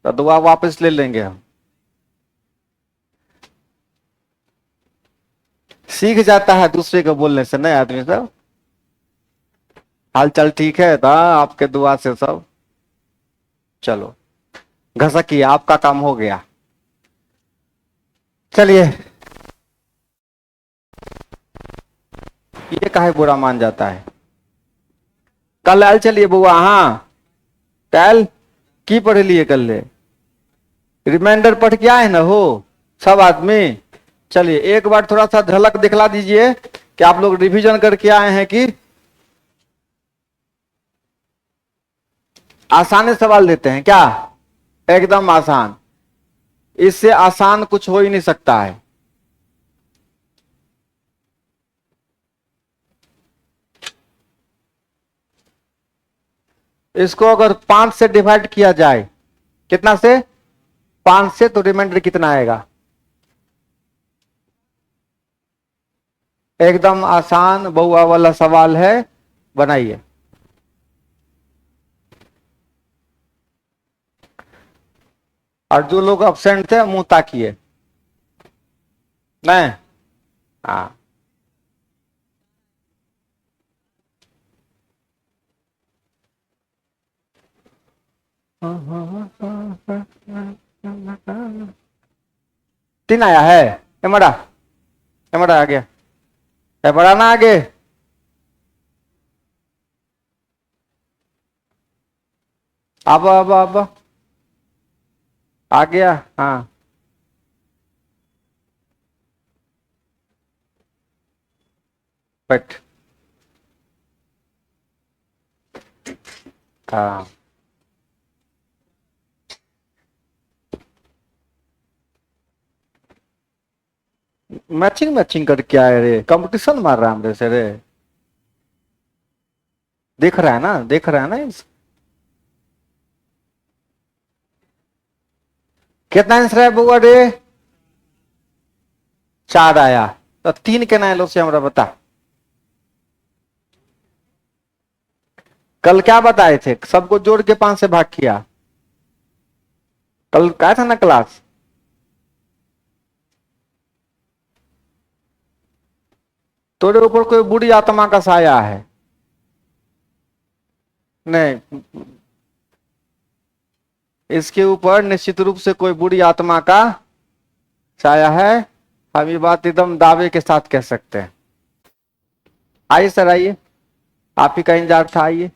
तो दुआ वापस ले लेंगे हम। सीख जाता है दूसरे को बोलने से नहीं आदमी सब। हाल चाल ठीक है था आपके दुआ से सब। चलो घसकिए, आपका काम हो गया। चलिए, ये काहे बुरा मान जाता है। कल आयल चलिए बुआ, हाँ कल की पढ़ लिए कल ले, रिमाइंडर पढ़ के आए ना हो सब आदमी। चलिए एक बार थोड़ा सा झलक दिखला दीजिए कि आप लोग रिवीजन करके आए हैं कि आसान सवाल देते हैं क्या। एकदम आसान, इससे आसान कुछ हो ही नहीं सकता है। इसको अगर 5 से डिवाइड किया जाए, कितना से, 5 से, तो रिमाइंडर कितना आएगा। एकदम आसान बहुआ वाला सवाल है, बनाइए। और जो लोग अब्सेंट थे मुंह ताकिए, नहीं, हाँ तीन आया है। एमड़ा एमड़ा आ गया, एमड़ा ना आगे। अब आ गया, हाँ बट हाँ मैचिंग मैचिंग करके आए रे, कंपटीशन मार रहा है हमरे से रे। देख रहा है ना, देख रहा है ना कितना आंसर है बुआ रे। 4 आया, तो 3 के ना लो से हमरा बता। कल क्या बताए थे, सबको जोड़ के 5 से भाग किया। कल क्या था ना क्लास। तोरे ऊपर कोई बुरी आत्मा का साया है। नहीं, इसके ऊपर निश्चित रूप से कोई बुरी आत्मा का साया है। हम ये बात एकदम दावे के साथ कह सकते हैं। आइए सर आइए, आप ही का इंतजार था, आइए।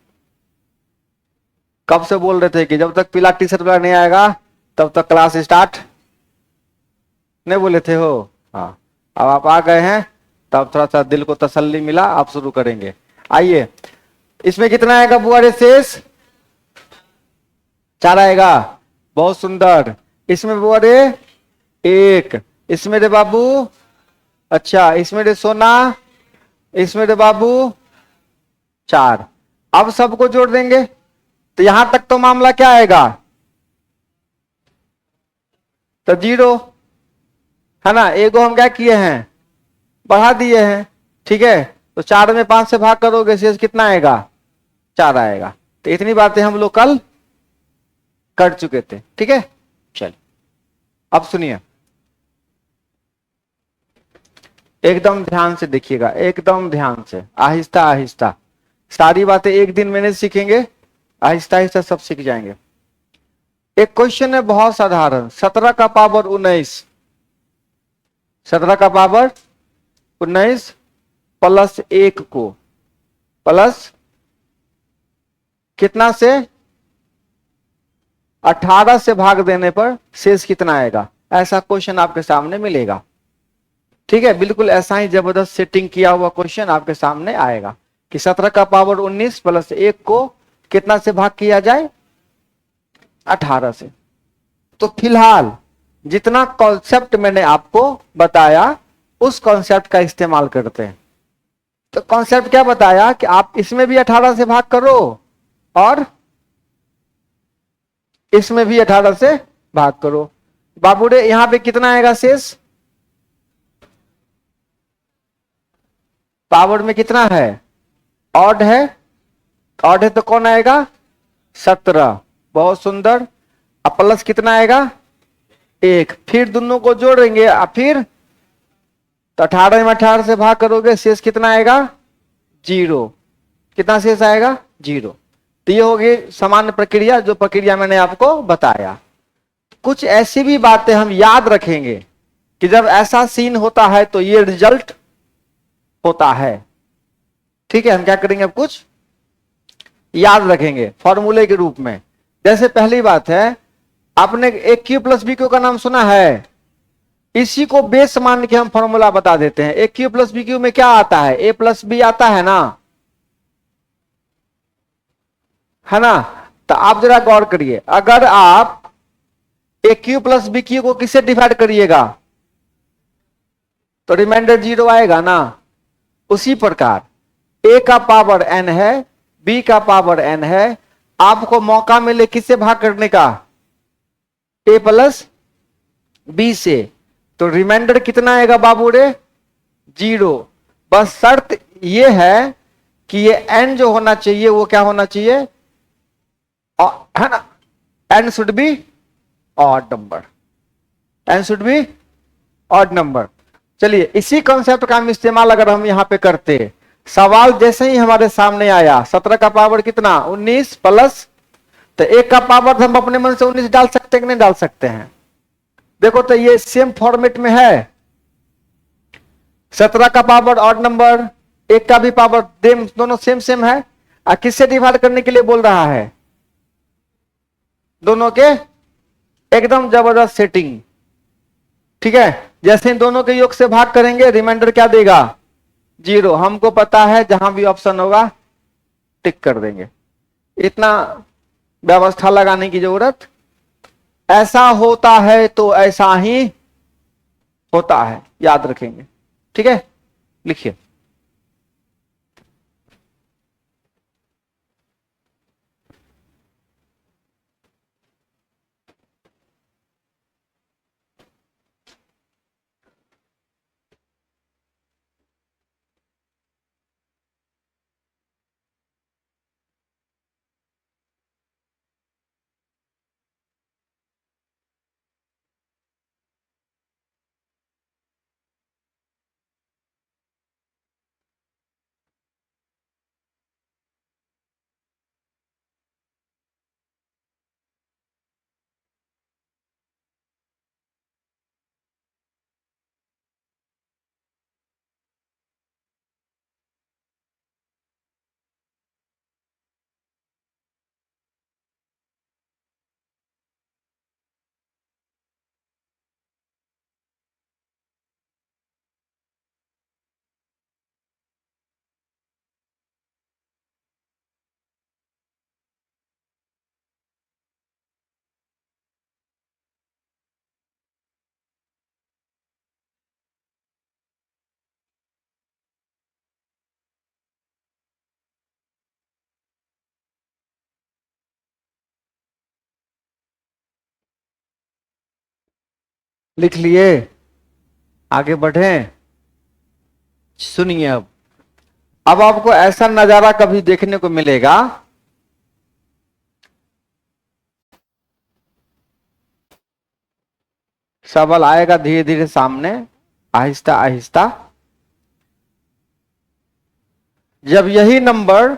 कब से बोल रहे थे कि जब तक पीला टी शर्ट वाला नहीं आएगा तब तक क्लास स्टार्ट नहीं बोले थे हो। हाँ, अब आप आ गए हैं, तब थोड़ा सा दिल को तसल्ली मिला, आप शुरू करेंगे। आइए, इसमें कितना आएगा बुआ रे शेष। 4 आएगा, बहुत सुंदर। इसमें बुआ रे 1, इसमें रे बाबू, अच्छा इसमें रे सोना, इसमें रे बाबू 4। अब सबको जोड़ देंगे तो यहां तक तो मामला क्या आएगा, तो 0 है ना। एगो हम क्या किए हैं, बढ़ा दिए हैं, ठीक है। तो 4 में 5 से भाग करोगे, शेष कितना आएगा, 4 आएगा। तो इतनी बातें हम लोग कल कर चुके थे, ठीक है। चलिए अब सुनिए, एकदम ध्यान से देखिएगा, एकदम ध्यान से, आहिस्ता आहिस्ता। सारी बातें एक दिन में नहीं सीखेंगे, आहिस्ता आहिस्ता सब सीख जाएंगे। एक क्वेश्चन है बहुत साधारण, 17 का पावर 19, 17 का पावर 19 प्लस 1 को प्लस कितना से 18 से भाग देने पर शेष कितना आएगा। ऐसा क्वेश्चन आपके सामने मिलेगा, ठीक है। बिल्कुल ऐसा ही जबरदस्त सेटिंग किया हुआ क्वेश्चन आपके सामने आएगा कि 17 का पावर 19 प्लस 1 को कितना से भाग किया जाए, 18 से। तो फिलहाल जितना कॉन्सेप्ट मैंने आपको बताया उस कॉन्सेप्ट का इस्तेमाल करते हैं। तो कॉन्सेप्ट क्या बताया कि आप इसमें भी 18 से भाग करो और इसमें भी 18 से भाग करो। बाबू रे यहां पे कितना आएगा शेष, पावर में कितना है, ऑड है तो कौन आएगा, 17। बहुत सुंदर। अब प्लस कितना आएगा 1, फिर दोनों को जोड़ेंगे फिर तो 18 में 18 से भाग करोगे शेष कितना आएगा 0। कितना शेष आएगा 0। तो ये होगी सामान्य प्रक्रिया, जो प्रक्रिया मैंने आपको बताया। कुछ ऐसी भी बातें हम याद रखेंगे कि जब ऐसा सीन होता है तो ये रिजल्ट होता है। ठीक है, हम क्या करेंगे अब कुछ याद रखेंगे फॉर्मूले के रूप में। जैसे पहली बात है, आपने ए क्यू प्लस बी क्यू का नाम सुना है, इसी को बेस मान के हम फॉर्मूला बता देते हैं। ए क्यू प्लस बी क्यू में क्या आता है, ए प्लस बी आता है ना, है ना। तो आप जरा गौर करिए, अगर आप ए क्यू प्लस बी क्यू को किससे डिवाइड करिएगा तो रिमाइंडर 0 आएगा ना। उसी प्रकार ए का पावर n है, बी का पावर n है, आपको मौका मिले किससे भाग करने का, ए प्लस बी से, तो रिमाइंडर कितना आएगा बाबू रे 0। बस शर्त ये है कि ये n जो होना चाहिए वो क्या होना चाहिए, है ना, n should be odd number, n should be odd number. चलिए इसी कॉन्सेप्ट का हम इस्तेमाल अगर हम यहां पे करते, सवाल जैसे ही हमारे सामने आया 17 का पावर कितना 19 प्लस, तो 1 का पावर हम अपने मन से 19 डाल सकते हैं कि नहीं डाल सकते हैं। देखो तो ये सेम फॉर्मेट में है, 17 का पावर ऑड नंबर, 1 का भी पावर दोनों सेम सेम है। किससे डिवाइड करने के लिए बोल रहा है, दोनों के एकदम जबरदस्त सेटिंग। ठीक है, जैसे इन दोनों के योग से भाग करेंगे रिमाइंडर क्या देगा 0। हमको पता है जहां भी ऑप्शन होगा टिक कर देंगे, इतना व्यवस्था लगाने की जरूरत। ऐसा होता है तो ऐसा ही होता है, याद रखेंगे। ठीक है, लिखिए लिख लिए, आगे बढ़े। सुनिए अब आपको ऐसा नजारा कभी देखने को मिलेगा, सवाल आएगा धीरे धीरे सामने, आहिस्ता आहिस्ता। जब यही नंबर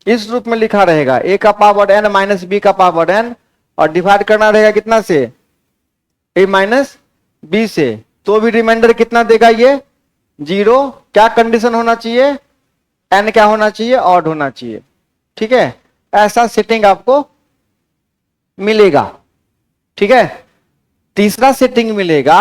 इस रूप में लिखा रहेगा ए का पावर n माइनस बी का पावर n, और डिवाइड करना रहेगा कितना से ए माइनस बी से, तो भी रिमाइंडर कितना देगा ये 0। क्या कंडीशन होना चाहिए, n क्या होना चाहिए ऑड होना चाहिए। ठीक है, ऐसा सेटिंग आपको मिलेगा। ठीक है, तीसरा सेटिंग मिलेगा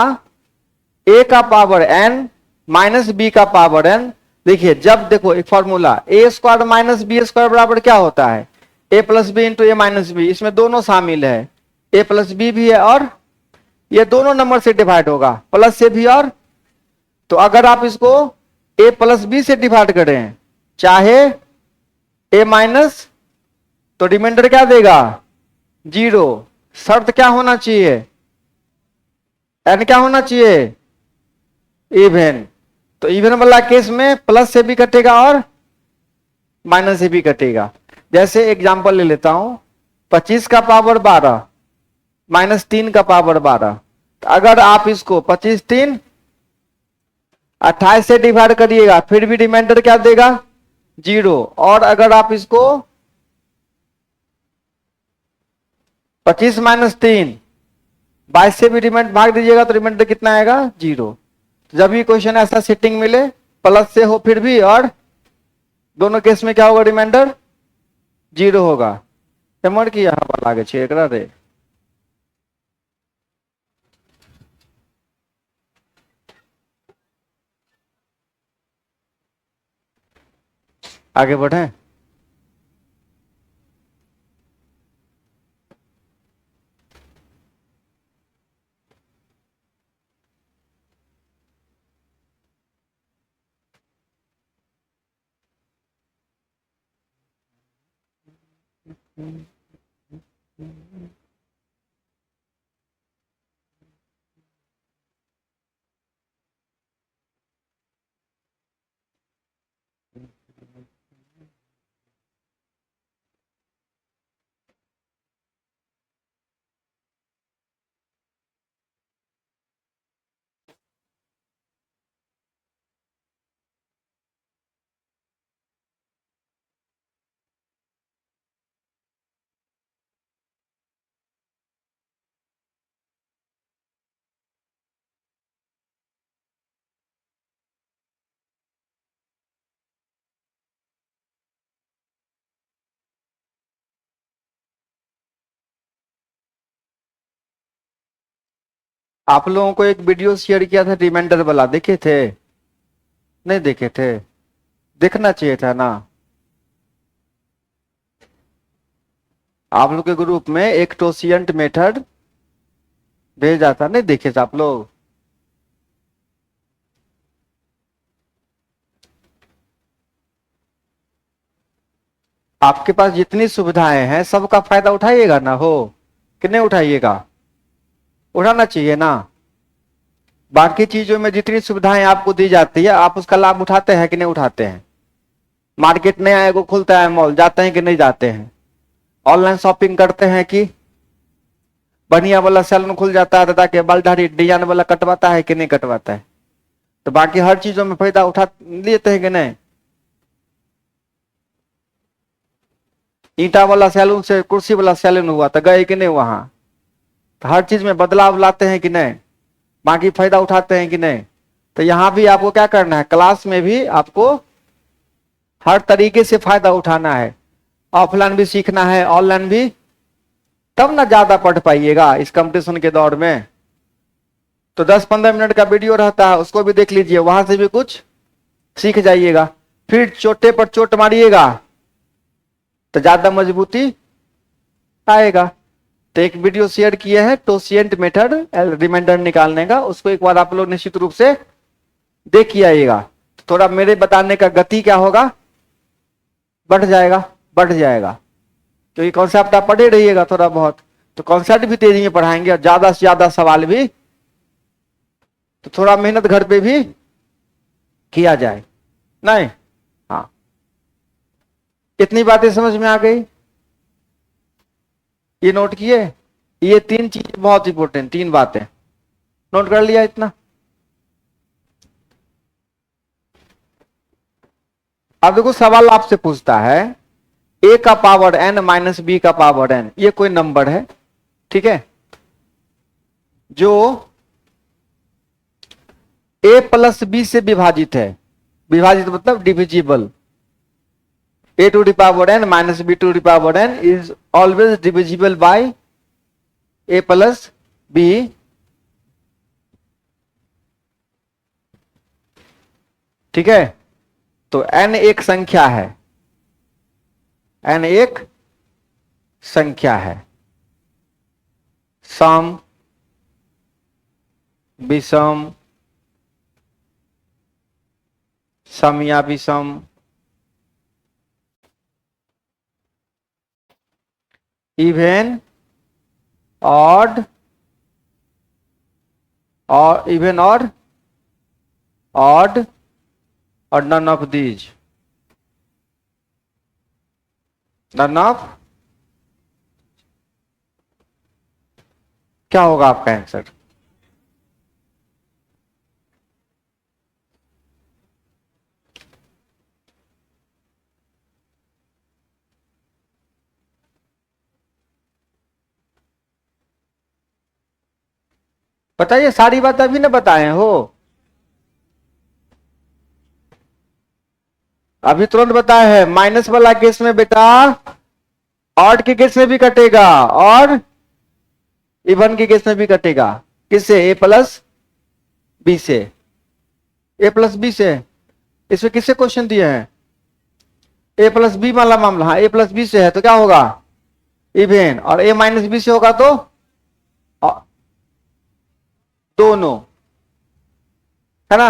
a का पावर n माइनस बी का पावर n। देखिए जब देखो एक फॉर्मूला ए स्क्वायर माइनस बी स्क्वायर बराबर क्या होता है, ए प्लस बी इंटू ए माइनस बी, इसमें दोनों शामिल है, ए प्लस बी भी है और ये दोनों नंबर से डिवाइड होगा, प्लस से भी और। तो अगर आप इसको ए प्लस बी से डिवाइड करें चाहे ए माइनस, तो रिमाइंडर क्या देगा 0। शर्त क्या होना चाहिए, एन क्या होना चाहिए इवन। तो इवन वाला केस में प्लस से भी कटेगा और माइनस से भी कटेगा। जैसे एग्जांपल ले लेता हूं, 25 का पावर 12 -3 का पावर 12। तो अगर आप इसको 25 3 28 से डिवाइड करिएगा फिर भी रिमाइंडर क्या देगा 0। और अगर आप इसको 25 - 3 22 से भी रिमाइंडर भाग दीजिएगा तो रिमाइंडर कितना आएगा 0। जब भी क्वेश्चन ऐसा सेटिंग मिले प्लस से हो फिर भी, और दोनों केस में क्या होगा रिमाइंडर 0 होगा। एमर की यहाँ पर आगे छे एकरा रे। आगे बढ़े। आप लोगों को एक वीडियो शेयर किया था रिमाइंडर वाला, देखे थे? नहीं देखे थे? देखना चाहिए था ना। आप लोग के ग्रुप में एक टोसिएंट मेथड भेजा था, नहीं देखे थे आप लोग? आपके पास जितनी सुविधाएं हैं सबका फायदा उठाइएगा ना, हो कि नहीं उठाइएगा? उठाना चाहिए ना। बाकी चीजों में जितनी सुविधाएं आपको दी जाती है आप उसका लाभ उठाते हैं कि नहीं उठाते हैं? मार्केट नया एगो खुलता है मॉल, जाते हैं कि नहीं जाते हैं? ऑनलाइन शॉपिंग करते हैं कि? बढ़िया वाला सैलून खुल जाता है दादा के बाल दाढ़ी डिजाइन वाला कटवाता है कि नहीं कटवाता है? तो बाकी हर चीजों में फायदा उठा लेते हैं कि नहीं? ईंटा वाला सैलून से कुर्सी वाला सैलून हुआ तो गए कि नहीं वहां? तो हर चीज में बदलाव लाते हैं कि नहीं? बाकी फायदा उठाते हैं कि नहीं? तो यहां भी आपको क्या करना है, क्लास में भी आपको हर तरीके से फायदा उठाना है। ऑफलाइन भी सीखना है, ऑनलाइन भी, तब ना ज्यादा पढ़ पाइएगा इस कंपटीशन के दौर में। तो 10-15 मिनट का वीडियो रहता है, उसको भी देख लीजिए, वहां से भी कुछ सीख जाइएगा। फिर चोटे पर चोट मारिएगा तो ज्यादा मजबूती आएगा। तो एक वीडियो शेयर किए हैं टोसिएंट मेथड रिमाइंडर निकालने का, उसको एक बार आप लोग निश्चित रूप से देखिए आइएगा। थोड़ा मेरे बताने का गति क्या होगा, बढ़ जाएगा, बढ़ जाएगा। क्योंकि कॉन्सेप्ट आप पढ़े रहिएगा थोड़ा बहुत, तो कॉन्सेप्ट भी तेजी में पढ़ाएंगे और ज्यादा से ज्यादा सवाल भी, तो थोड़ा मेहनत घर पे भी किया जाए, नहीं? हाँ, इतनी बातें समझ में आ गई? ये नोट किए? ये 3 चीजें बहुत इंपॉर्टेंट, 3 बातें नोट कर लिया इतना? अब देखो सवाल आपसे पूछता है a का पावर n माइनस b का पावर n, ये कोई नंबर है, ठीक है, जो a प्लस b से विभाजित है। विभाजित मतलब divisible. a to the power n minus b to the power n is always divisible by a plus b। ठीक है, तो n एक संख्या है, n एक संख्या है। सम, विषम, सम या विषम, इवन, ऑड, और इवन और ऑड, और none of these, none of. क्या होगा आपका आंसर? बताइए, सारी बात अभी ना बताए हो, अभी तुरंत बताया है। माइनस वाला केस में बेटा ऑड के केस में भी कटेगा और इवन के केस में भी कटेगा। किससे? ए प्लस बी से। ए प्लस बी से। इसमें किससे क्वेश्चन दिए हैं? ए प्लस बी वाला मामला। हाँ, ए प्लस बी से है तो क्या होगा? इवन। और ए माइनस बी से होगा तो दोनों, है ना?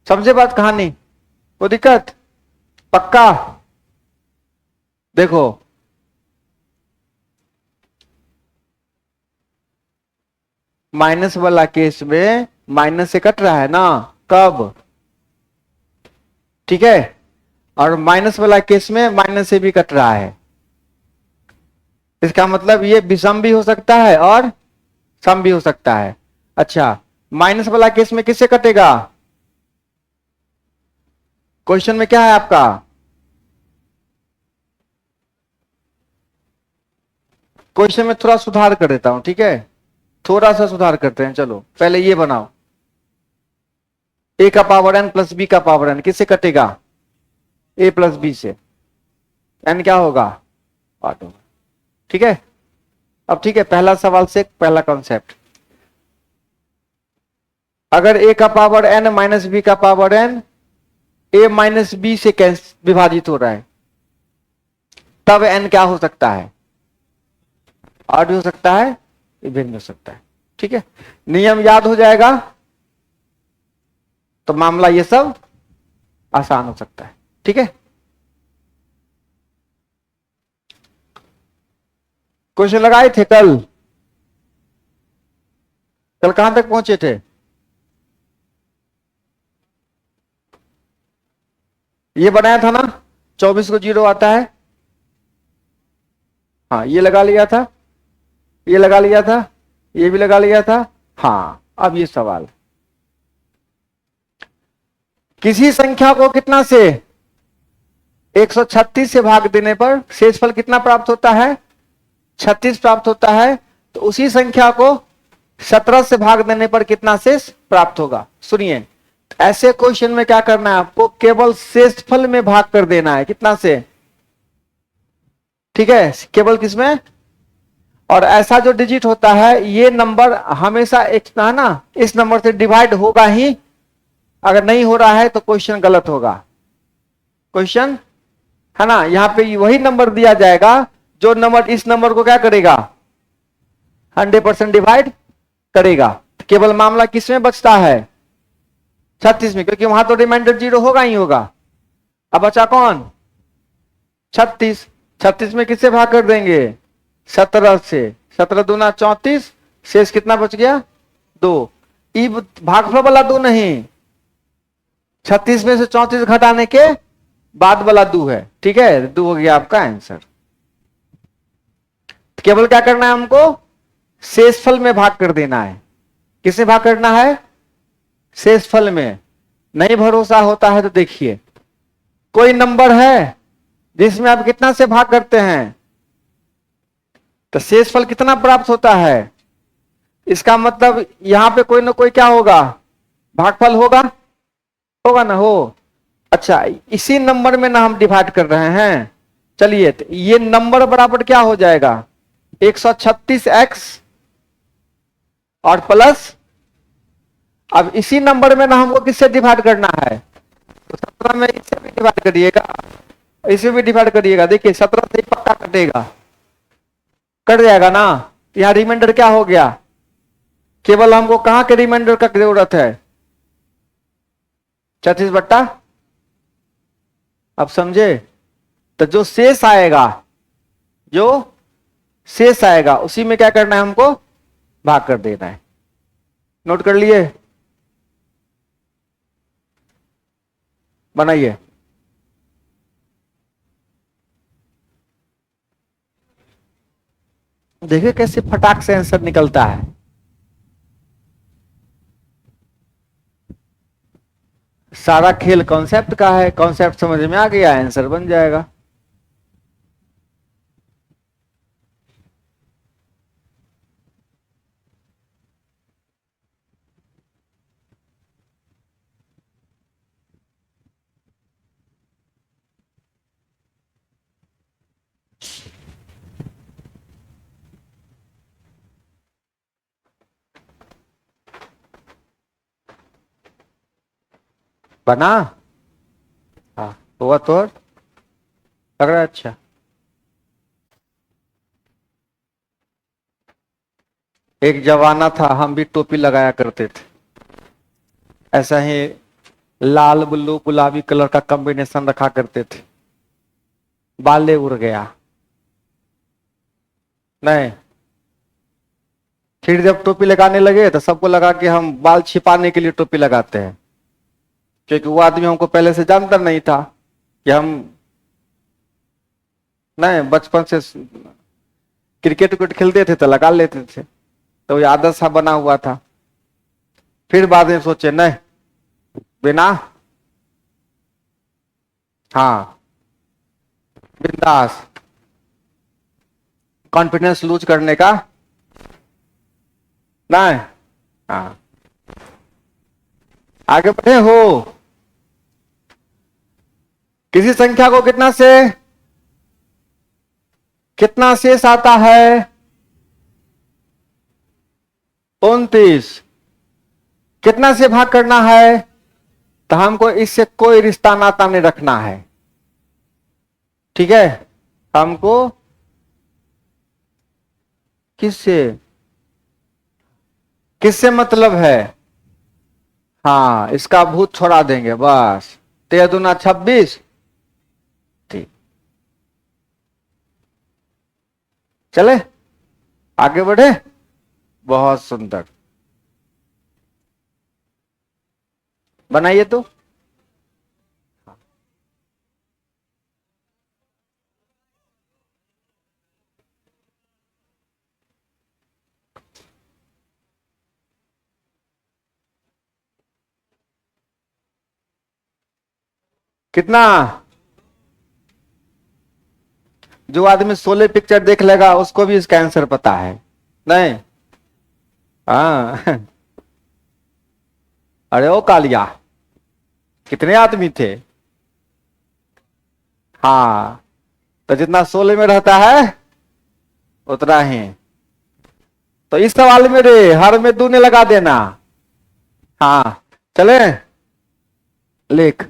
समझे बात, कहानी? कोई दिक्कत? पक्का? देखो, माइनस वाला केस में माइनस से कट रहा है ना, कब? ठीक है। और माइनस वाला केस में माइनस से भी कट रहा है। इसका मतलब ये विषम भी हो सकता है और सम भी हो सकता है। अच्छा, माइनस वाला केस में किससे कटेगा? क्वेश्चन में क्या है आपका? क्वेश्चन में थोड़ा सुधार कर देता हूं, ठीक है? थोड़ा सा सुधार करते हैं। चलो पहले ये बनाओ, ए का पावर एन प्लस बी का पावर एन किससे कटेगा? ए प्लस बी से। एन क्या होगा? आठ होगा। ठीक है। अब ठीक है, पहला सवाल से पहला कॉन्सेप्ट। अगर ए का पावर एन माइनस बी का power N A minus B से विभाजित हो रहा है, तब एन क्या हो सकता है? ऑड भी हो सकता है, इवन भी हो सकता है। ठीक है, नियम याद हो जाएगा तो मामला ये सब आसान हो सकता है। ठीक है, क्वेश्चन लगाए थे कल? कल कहां तक पहुंचे थे? ये बनाया था ना, 24 को जीरो आता है। हाँ, ये लगा लिया था, ये लगा लिया था, ये भी लगा लिया था। हाँ, अब ये सवाल, किसी संख्या को कितना से 136 से भाग देने पर शेषफल कितना प्राप्त होता है? 36 प्राप्त होता है। तो उसी संख्या को 17 से भाग देने पर कितना शेष प्राप्त होगा? सुनिए, ऐसे क्वेश्चन में क्या करना है आपको? केवल शेषफल में भाग कर देना है। कितना से? ठीक है, केवल किसमें? और ऐसा जो डिजिट होता है, ये नंबर हमेशा एक है ना, इस नंबर से डिवाइड होगा ही। अगर नहीं हो रहा है तो क्वेश्चन गलत होगा। क्वेश्चन है ना, यहां पे वही नंबर दिया जाएगा जो नंबर इस नंबर को क्या करेगा? 100% डिवाइड करेगा। केवल मामला किसमें बचता है? 36 में, क्योंकि वहां तो रिमाइंडर जीरो होगा ही होगा। अब बचा कौन? 36। 36 में किससे भाग कर देंगे? 17 से। 17 दूना 34, शेष कितना बच गया? 2। भागफल वाला 2 नहीं, 36 में से 34 घटाने के बाद वाला 2 है। ठीक है, 2 हो गया आपका आंसर। केवल क्या करना है हमको? शेषफल में भाग कर देना है। किससे भाग करना है? शेषफल में। नहीं भरोसा होता है तो देखिए, कोई नंबर है जिसमें आप कितना से भाग करते हैं तो शेषफल कितना प्राप्त होता है? इसका मतलब यहां पे कोई ना कोई क्या होगा? भागफल होगा, होगा ना हो। अच्छा, इसी नंबर में ना हम डिवाइड कर रहे हैं। चलिए, तो ये नंबर बराबर क्या हो जाएगा? 136x और प्लस, अब इसी नंबर में ना हमको किससे डिवाइड करना है? तो 17 में इससे भी डिवाइड करिएगा, इसे भी डिवाइड करिएगा। देखिए 17 से ही पक्का कटेगा, कट जाएगा ना। यहां रिमाइंडर क्या हो गया? केवल हमको कहां के रिमाइंडर का जरूरत है? 36/, अब समझे? तो जो शेष आएगा, जो शेष आएगा उसी में क्या करना है हमको? भाग कर देना है। नोट कर लिए? बनाइए। देखिए कैसे फटाक से आंसर निकलता है। सारा खेल कॉन्सेप्ट का है, कॉन्सेप्ट समझ में आ गया आंसर बन जाएगा। बना। हाँ हुआ तो लग रहा है अच्छा। एक जमाना था हम भी टोपी लगाया करते थे, ऐसा ही लाल ब्लू गुलाबी कलर का कॉम्बिनेशन रखा करते थे, बाले उड़ गया। नहीं, फिर जब टोपी लगाने लगे तो सबको लगा कि हम बाल छिपाने के लिए टोपी लगाते हैं, क्योंकि वो आदमी हमको पहले से जानता नहीं था कि हम, नहीं बचपन से क्रिकेट विकेट खेलते थे तो लगा लेते थे, तो ये आदत सा बना हुआ था। फिर बाद में सोचे नहीं, बिना, हाँ बिंदास, कॉन्फिडेंस लूज करने का नहीं। हाँ आगे बढ़े हो। किसी संख्या को कितना शेष आता है? 29। कितना से भाग करना है? तो हमको इससे कोई रिश्ता नाता नहीं रखना है, ठीक है। हमको किससे किससे मतलब है? हाँ इसका भूत छोड़ा देंगे बस। 13 दूना 26। ठीक, चले आगे बढ़े। बहुत सुंदर, बनाइए तो। कितना? जो आदमी 16 पिक्चर देख लेगा उसको भी इसका आंसर पता है। नहीं, हाँ अरे ओ कालिया, कितने आदमी थे? हाँ तो जितना 16 में रहता है उतना ही। तो इस सवाल में रे हर में दूने लगा देना। हाँ चले, लिख।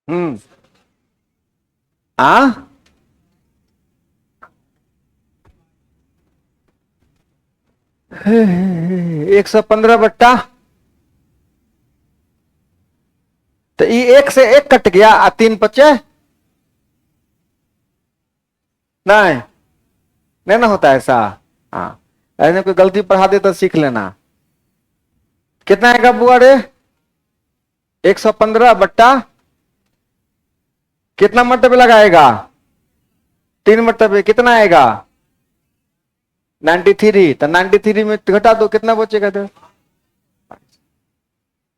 हम्म। आ 115 बट्टा, तो ये एक से एक कट गया, 3 बचे। नहीं, नहीं ना होता ऐसा। हाँ ऐसे कोई गलती पढ़ा दे तो सीख लेना। कितना आएगा बुआ रे? 115 बट्टा कितना मरतबे लगाएगा? 3 मरतबे, कितना आएगा? 93। तो 93 में घटा दो, कितना बचेगा? तो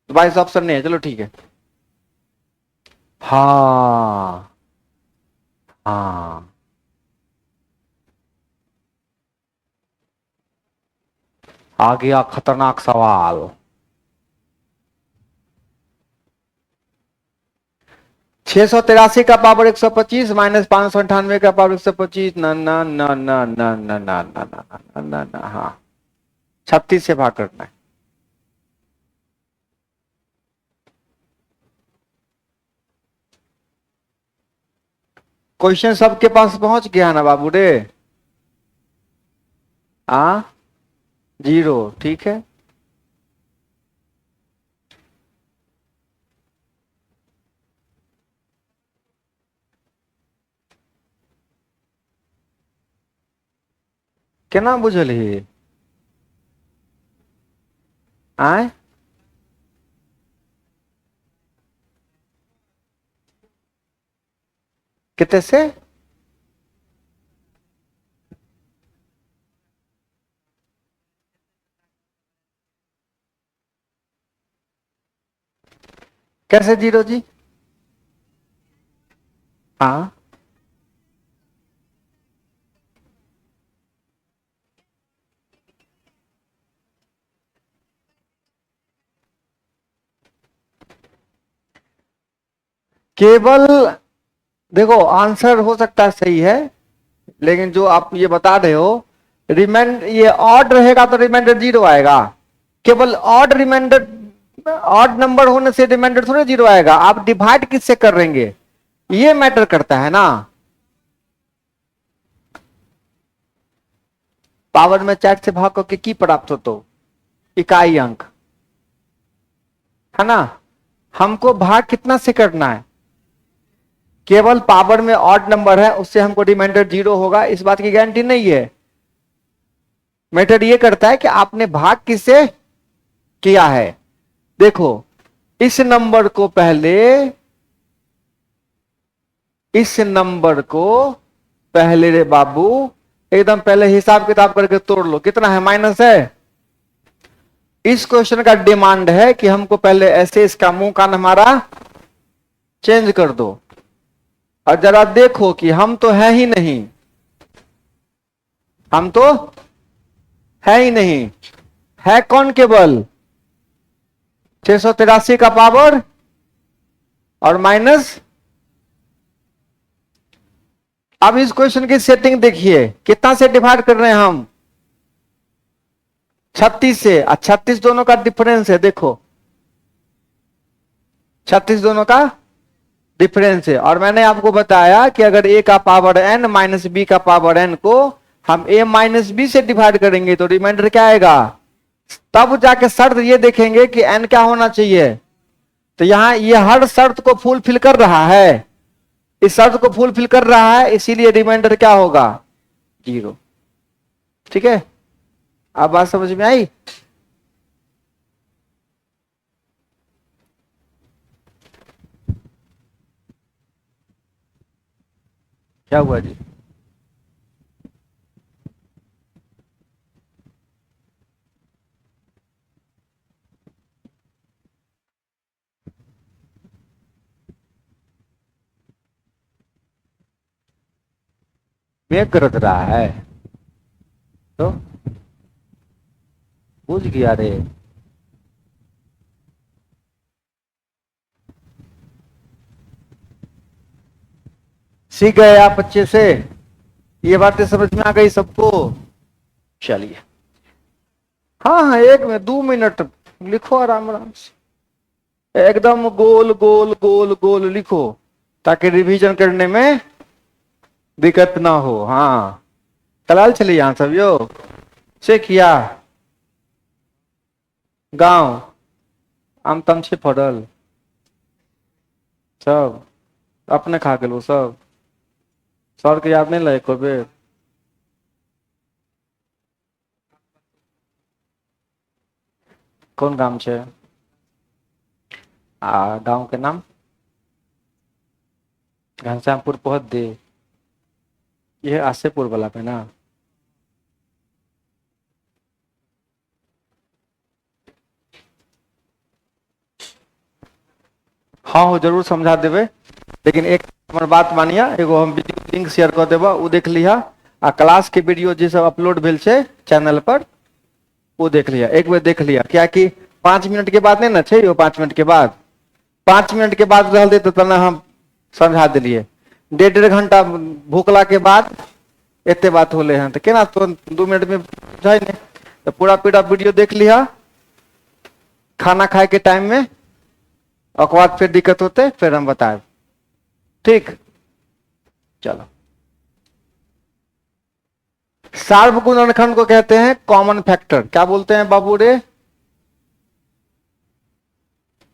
22 ऑप्शन नहीं है, चलो ठीक है। हाँ हाँ, आ गया खतरनाक सवाल। 683 का पावर 125 माइनस 598 का पावर 125, ना ना ना ना ना ना ना ना ना ना ना ना, हाँ 36 से भाग करना है। क्वेश्चन सबके पास पहुंच गया ना बाबू रे? आ 0, ठीक है। केना बुझल ही? आय कितने से? कैसे 0 जी? हाँ केवल देखो, आंसर हो सकता है सही है, लेकिन जो आप ये बता रहे हो, रिमाइंड ये ऑड रहेगा तो रिमाइंडर 0 आएगा। केवल ऑड रिमाइंडर, ऑड नंबर होने से रिमाइंडर थोड़े 0 आएगा। आप डिवाइड किससे कर रहेंगे, ये मैटर करता है ना। पावर में 4 से भाग करके की प्राप्त हो तो इकाई अंक, है ना। हमको भाग कितना से करना है? केवल पावर में ऑड नंबर है उससे हमको रिमाइंडर 0 होगा, इस बात की गारंटी नहीं है। मैटर ये करता है कि आपने भाग किससे किया है। देखो, इस नंबर को पहले, इस नंबर को पहले रे बाबू एकदम पहले हिसाब किताब करके तोड़ लो, कितना है? माइनस है। इस क्वेश्चन का डिमांड है कि हमको पहले ऐसे इसका मुंह कान हमारा चेंज कर दो, और जरा देखो कि हम तो है ही नहीं, हम तो है ही नहीं। है कौन? केवल 683 का पावर और माइनस। अब इस क्वेश्चन की सेटिंग देखिए, कितना से डिवाइड कर रहे हैं हम? 36 से। 36 दोनों का डिफरेंस है, देखो 36 दोनों का डिफरेंस है। और मैंने आपको बताया कि अगर a का पावर n माइनस बी का पावर n को हम a माइनस बी से डिवाइड करेंगे तो रिमाइंडर क्या आएगा? तब जाके शर्त ये देखेंगे कि n क्या होना चाहिए। तो यहां ये हर शर्त को फुलफिल कर रहा है, इस शर्त को फुलफिल कर रहा है, इसीलिए रिमाइंडर क्या होगा? 0। ठीक है, अब बात समझ में आई? क्या हुआ जी? मैं कर रहा है तो बुझ गया रे। सीख गए आप अच्छे से? ये बातें समझ में आ गई सबको? चलिए, हाँ हाँ, 1 में 2 मिनट लिखो आराम आराम से, एकदम गोल गोल गोल गोल लिखो, ताकि रिवीजन करने में दिक्कत ना हो। हाँ, कलाल चलिए यहाँ सब यो से किया गांव आम तम छे फड़ल सब अपने खा गेलो सब, सर के याद नहीं लगे को बेर? कौन गांव छे? गांव के नाम? घनश्यामपुर पहुंच दे, ये आसेपुर वाला पे ना? हाँ हो जरूर समझा देवे, लेकिन एक हमार बात मानिया, एगो हम वीडियो लिंक शेयर कर देबा, वो देख लिया। आ क्लास के वीडियो जे सब अपलोड भेल छे चैनल पर, वो देख लिया, एक बार देख लिया। क्या कि 5 मिनट के बाद नहीं ना छे, वो 5 मिनट के बाद, 5 मिनट के बाद रहते तो तना हम समझा दिलिए। 1.5 घंटा भूखला के बाद एते बात होले हैं, तो केना तो 2 मिनट में बुझाई नहीं। तो पूरा पूरा वीडियो देख लिया खाना खाए के टाइम में, और बाद फिर दिक्कत होते फिर हम बताए। ठीक। चलो, सार्वगुणनखंड को कहते हैं कॉमन फैक्टर। क्या बोलते हैं बाबू रे?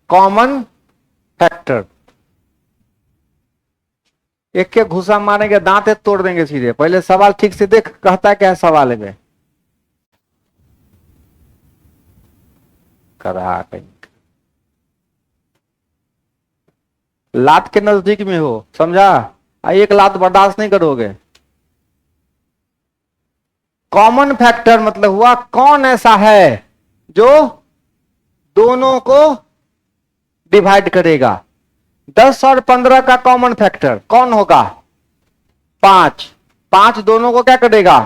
Common factor. एक के घुसा मारेंगे, दांत तोड़ देंगे सीधे। पहले सवाल ठीक से देख, कहता है क्या है सवाल में। करा कहीं लात के नजदीक में हो, समझा? एक लात बर्दाश्त नहीं करोगे। कॉमन फैक्टर मतलब हुआ कौन ऐसा है जो दोनों को डिवाइड करेगा। 10 और 15 का कॉमन फैक्टर कौन होगा? 5। 5 दोनों को क्या करेगा?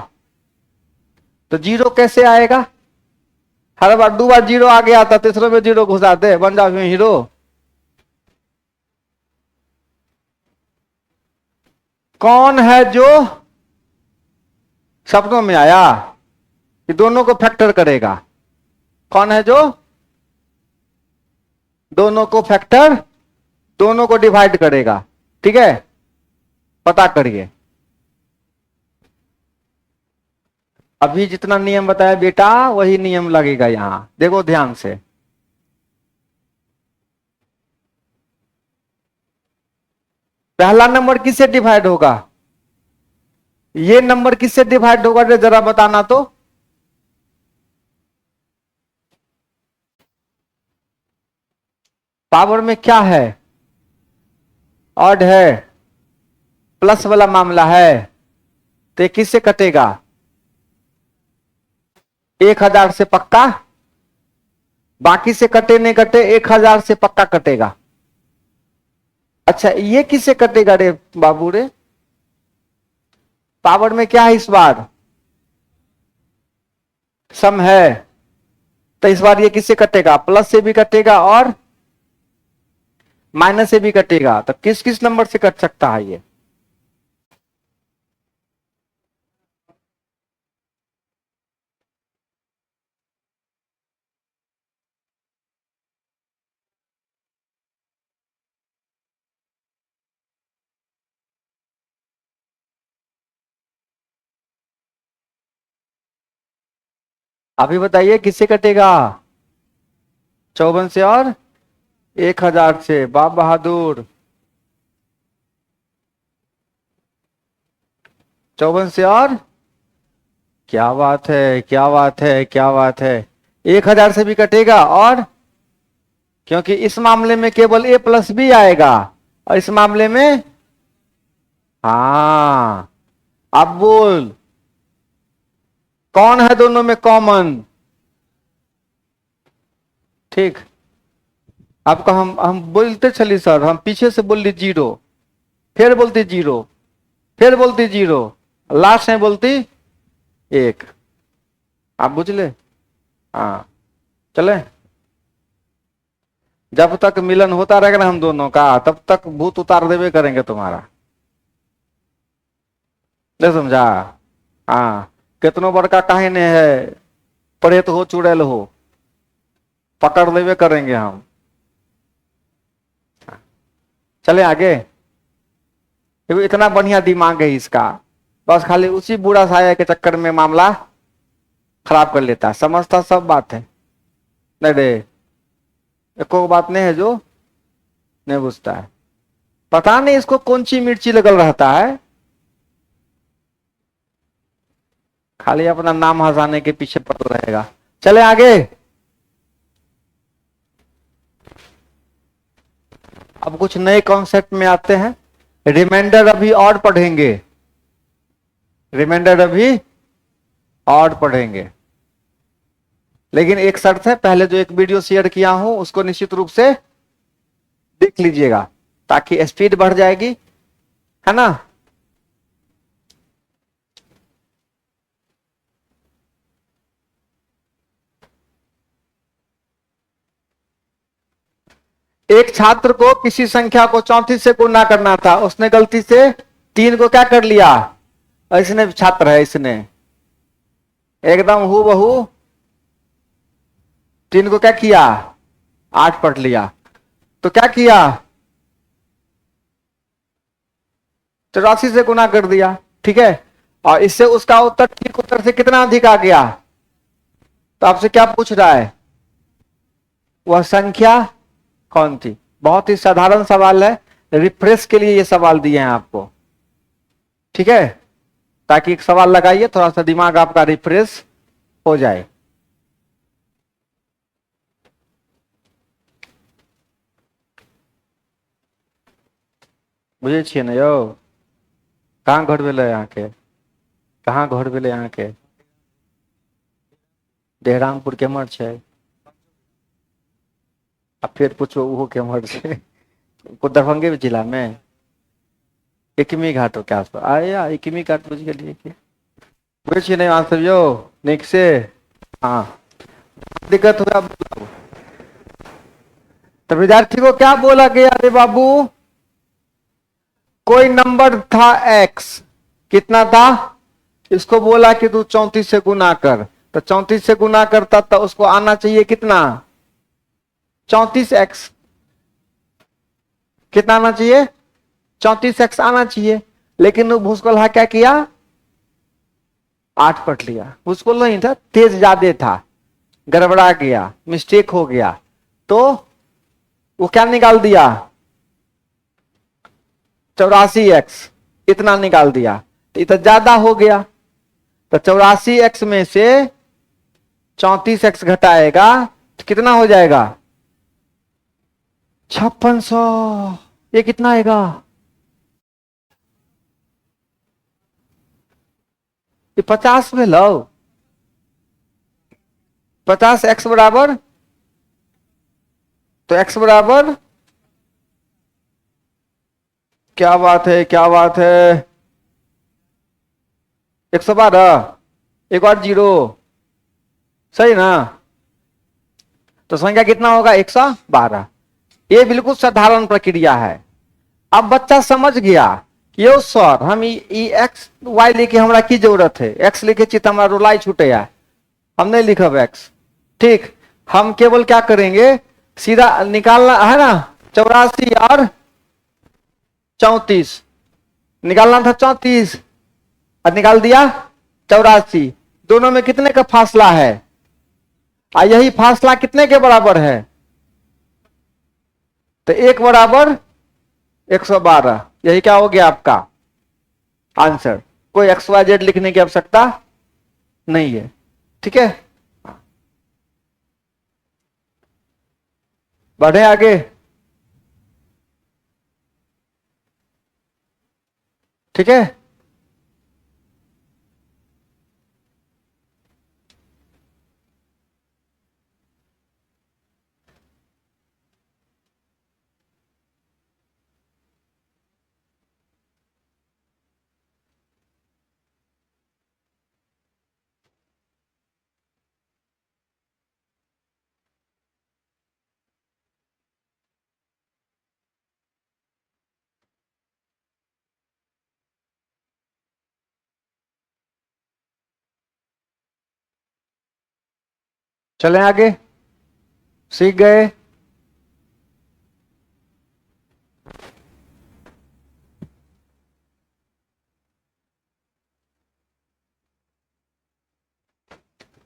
तो जीरो कैसे आएगा? हर बार 2 बार जीरो आ गया था, तीसरे में जीरो घुसा दे, बन जाओ हीरो। कौन है जो सपनों में आया कि दोनों को फैक्टर करेगा? कौन है जो दोनों को फैक्टर, दोनों को डिवाइड करेगा? ठीक है, पता करिए। अभी जितना नियम बताया बेटा वही नियम लगेगा यहां, देखो ध्यान से। पहला नंबर किससे डिवाइड होगा? ये नंबर किससे डिवाइड होगा जरा बताना तो। पावर में क्या है? ऑड है, प्लस वाला मामला है, तो किससे कटेगा? 1000 से पक्का। बाकी से कटे नहीं कटे, 1000 से पक्का कटेगा। अच्छा, ये किससे कटेगा रे बाबू रे? पावर में क्या है इस बार? सम है, तो इस बार ये किससे कटेगा? प्लस से भी कटेगा और माइनस से भी कटेगा। तो किस किस नंबर से कट सकता है ये? अभी बताइए किससे कटेगा? 54 से और 1000 से। बाप बहादुर, 54 से और, क्या बात है, क्या बात है, क्या बात है। 1000 से भी कटेगा, और क्योंकि इस मामले में केवल a प्लस बी आएगा और इस मामले में, हाँ, अब बोल कौन है दोनों में कॉमन? ठीक, आपका हम बोलते चलिए सर, हम पीछे से बोल ली जीरो, फिर बोलती जीरो, फिर बोलती जीरो, लास्ट में बोलती 1। आप बुझ ले? हाँ, चले। जब तक मिलन होता रहेगा ना हम दोनों का, तब तक भूत उतार देवे करेंगे तुम्हारा। नहीं समझा? हाँ, कितनो बड़का काहे ने है, प्रेत हो चुड़ैल हो, पकड़ लेवे करेंगे हम। चले आगे। इतना बढ़िया दिमाग है इसका, बस खाली उसी बूढ़ा साया के चक्कर में मामला खराब कर लेता है। समझता सब बात है नहीं रे, एको बात नहीं है जो नहीं बुझता है। पता नहीं इसको कौन सी मिर्ची लगल रहता है, खाली अपना नाम हंसाने के पीछे पड़ रहेगा। चले आगे। अब कुछ नए कॉन्सेप्ट में आते हैं। रिमाइंडर अभी और पढ़ेंगे, रिमाइंडर अभी और पढ़ेंगे, लेकिन एक शर्त है, पहले जो एक वीडियो शेयर किया हूं उसको निश्चित रूप से देख लीजिएगा ताकि स्पीड बढ़ जाएगी, है ना? एक छात्र को किसी संख्या को 34 से गुणा करना था, उसने गलती से 3 को क्या कर लिया? इसने छात्र है, इसने एकदम हूबहू 3 को क्या किया? 8 पढ़ लिया। तो क्या किया? 84 से गुना कर दिया, ठीक है। और इससे उसका उत्तर ठीक उत्तर से कितना अधिक आ गया, तो आपसे क्या पूछ रहा है, वह संख्या कौन थी। बहुत ही साधारण सवाल है, रिफ्रेश के लिए ये सवाल दिए हैं आपको, ठीक है, ताकि एक सवाल लगाइए थोड़ा सा दिमाग आपका रिफ्रेश हो जाए। बुझे छिए ना यौ, कहाँ घर भेले यहाँ के, कहाँ घर भेले यहाँ के, देहरामपुर केम्हर छै, आ फिर पूछो वो केम्हर छै, दरभंगे जिला में इकमी घाटों के आसपास आया, इकमी घाट बुझ गए कि बुझे छिए नहीं आंसर यौ निक से। हाँ दिक्कत हुआ, तो विद्यार्थी को क्या बोला गया, अरे बाबू कोई नंबर था x, कितना था, इसको बोला कि तू 34 से गुना कर, तो 34 से गुना करता तो उसको आना चाहिए कितना, 34x, कितना आना चाहिए, 34x आना चाहिए। लेकिन वो भूसकोल्हा क्या किया, 8 पढ़ लिया, भूसकोल नहीं था, तेज ज्यादा था, गड़बड़ा गया, मिस्टेक हो गया, तो वो क्या निकाल दिया, 84x, इतना निकाल दिया, तो इतना ज्यादा हो गया, तो 84x में से 34x घटाएगा तो कितना हो जाएगा, 5600। ये कितना आएगा, ये 50 में लो, 50x बराबर, तो x बराबर, क्या बात है क्या बात है, 112, एक और जीरो, सही ना, तो संख्या कितना होगा, 112। ये बिल्कुल साधारण प्रक्रिया है। अब बच्चा समझ गया कि यो सर हम एक्स वाई लिखे हमरा की जरूरत है, एक्स लिखे चित हमारा रुलाई छूटे, हम नहीं लिखब एक्स, ठीक, हम केवल क्या करेंगे, सीधा निकालना है ना, 84 और 34, निकालना था 34 और निकाल दिया 84, दोनों में कितने का फासला है, और यही फासला कितने के बराबर है, तो 1 बराबर 112, यही क्या हो गया आपका आंसर। कोई एक्स वाई जेड लिखने की आवश्यकता नहीं है, ठीक है। बढ़े आगे, ठीक है। चलें आगे, सीख गए,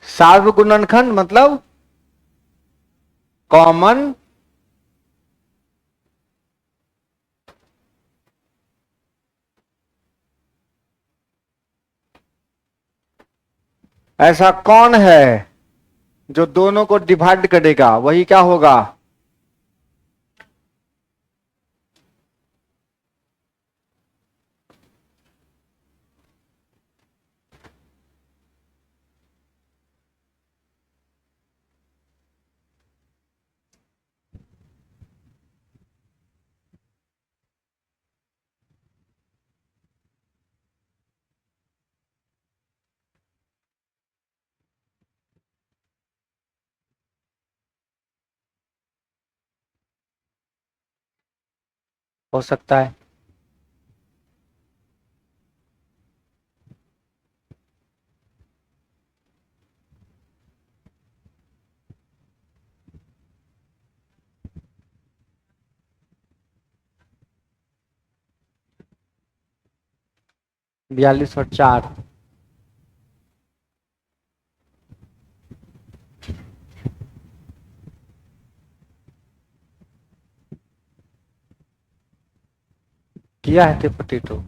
सार्वगुणनखंड मतलब कॉमन ऐसा कौन है जो दोनों को डिवाइड करेगा, वही क्या होगा, हो सकता है। 42 और 4, किया है 42,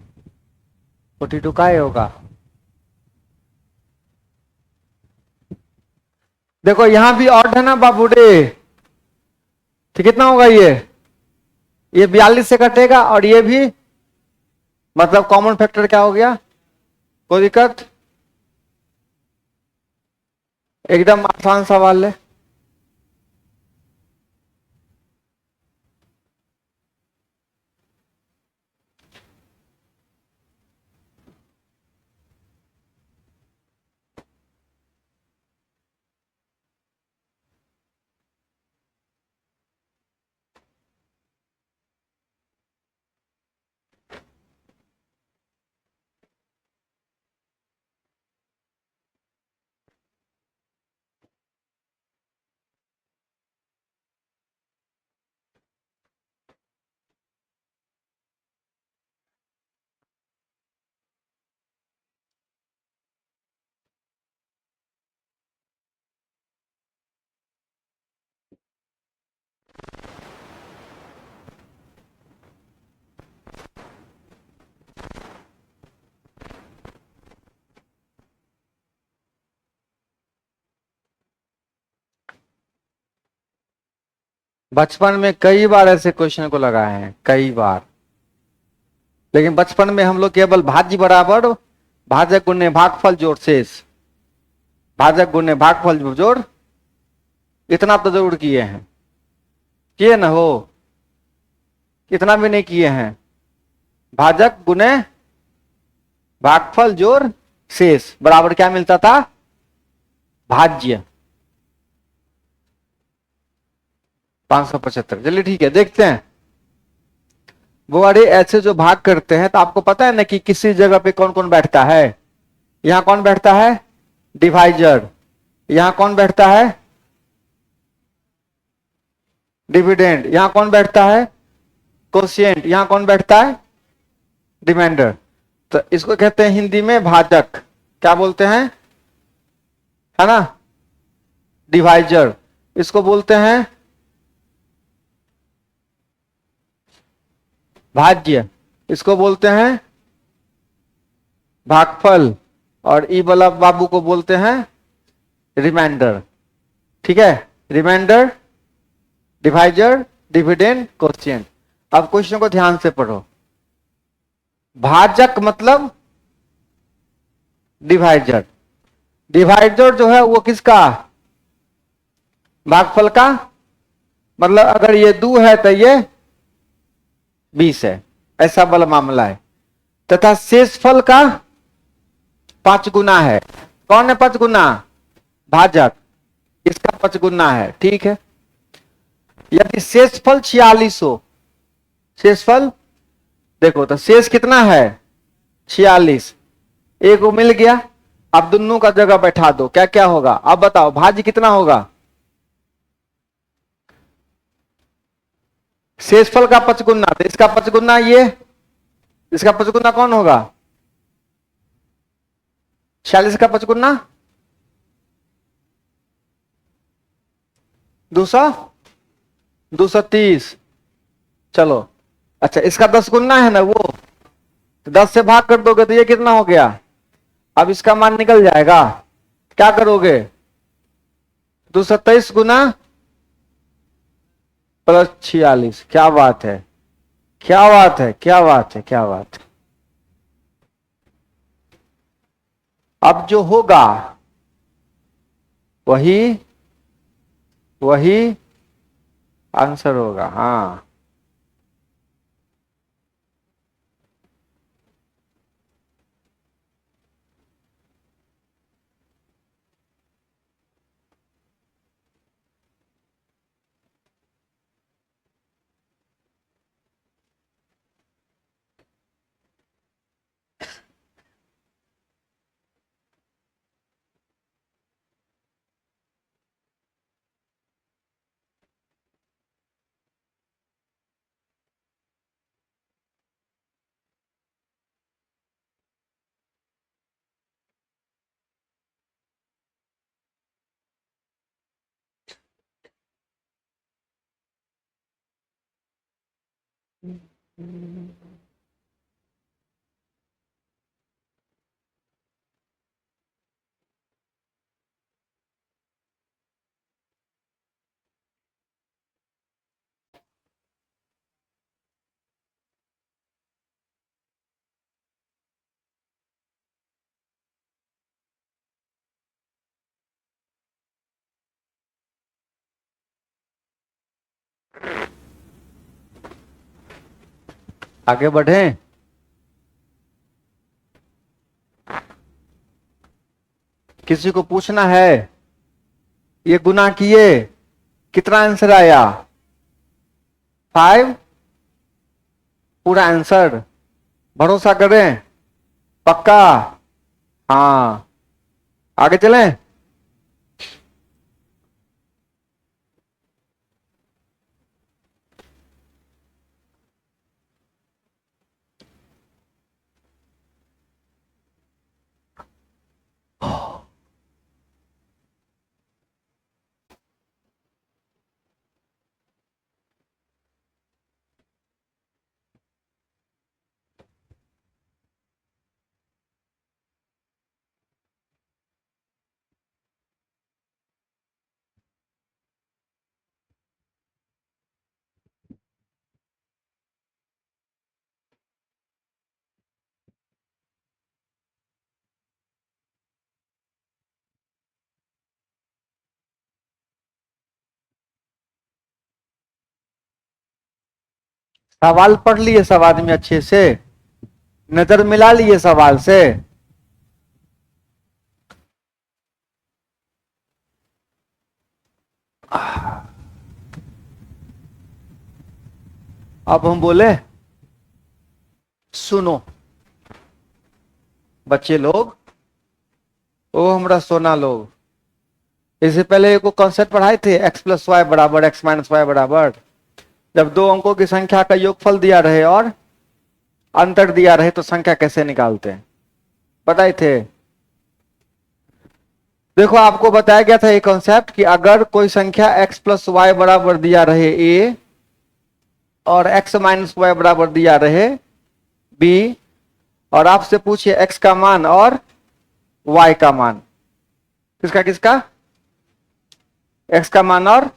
42 का ही होगा। देखो यहां भी ऑड है ना बाबूडे, तो कितना होगा ये 42 से कटेगा और ये भी, मतलब कॉमन फैक्टर क्या हो गया, कोई दिक्कत, एकदम आसान सवाल है। बचपन में कई बार ऐसे क्वेश्चन को लगाए हैं, कई बार, लेकिन बचपन में हम लोग केवल भाज्य बराबर भाजक गुणे भागफल जोड़ शेष, भाजक गुणे भागफल जोड़, इतना तो जरूर किए हैं, किए ना हो, इतना भी नहीं किए हैं। भाजक गुणे भागफल जोड़ शेष बराबर क्या मिलता था, भाज्य 575। चलिए ठीक है, देखते हैं। वो अरे ऐसे जो भाग करते हैं तो आपको पता है ना कि किसी जगह पे कौन कौन बैठता है। यहां कौन बैठता है, डिवाइजर। यहां कौन बैठता है, डिविडेंड। यहां कौन बैठता है, कोशिएंट। यहां कौन बैठता है, रिमाइंडर। तो इसको कहते हैं हिंदी में भाजक, क्या बोलते हैं, है ना, डिवाइजर। इसको बोलते हैं भाज्य, इसको बोलते हैं भागफल, और ई वाला बाबू को बोलते हैं रिमाइंडर। ठीक है, रिमाइंडर, डिवाइजर, डिविडेंड, कोशिएंट। अब क्वेश्चन को ध्यान से पढ़ो। भाजक मतलब डिवाइजर, डिवाइजर जो है वो किसका, भागफल का, मतलब अगर ये 2 है तो ये 20 है, ऐसा वाला मामला है। तथा शेषफल का 5 गुना है। कौन है 5 गुना, भाजक, इसका 5 गुना है। ठीक है, यदि शेषफल 46 हो, शेषफल देखो तो शेष कितना है 46, एक को मिल गया। अब दोनों का जगह बैठा दो, क्या क्या होगा, अब बताओ भाज्य कितना होगा, शेषफल का 5 गुना, तो इसका 5 गुना ये, इसका 5 गुना कौन होगा, 46 का 5 गुना 200, 230। चलो अच्छा, इसका 10 गुना है ना वो, तो 10 से भाग कर दोगे तो ये कितना हो गया, अब इसका मान निकल जाएगा। क्या करोगे, 223 गुना प्लस 46। क्या बात है, क्या बात है, क्या बात है, क्या बात है। अब जो होगा वही वही आंसर होगा। हाँ, आगे बढ़े। किसी को पूछना है, ये गुना किए, कितना आंसर आया? 5। पूरा आंसर? भरोसा करें? पक्का? हाँ, आगे चलें। सवाल पढ़ लिए सब आदमी अच्छे से? नजर मिला लिए सवाल से? अब हम बोले, सुनो बच्चे लोग, ओ हमरा सोना लोग, इससे पहले एक कॉन्सेप्ट पढ़ाए थे, एक्स प्लस वाई बराबर एक्स माइनस वाई बराबर। जब दो अंकों की संख्या का योगफल दिया रहे और अंतर दिया रहे तो संख्या कैसे निकालते हैं, बताए थे। देखो, आपको बताया गया था ये कॉन्सेप्ट कि अगर कोई संख्या x प्लस वाई बराबर दिया रहे a और x माइनस वाई बराबर दिया रहे b, और आपसे पूछिए x का मान और y का मान, किसका किसका? x का मान और,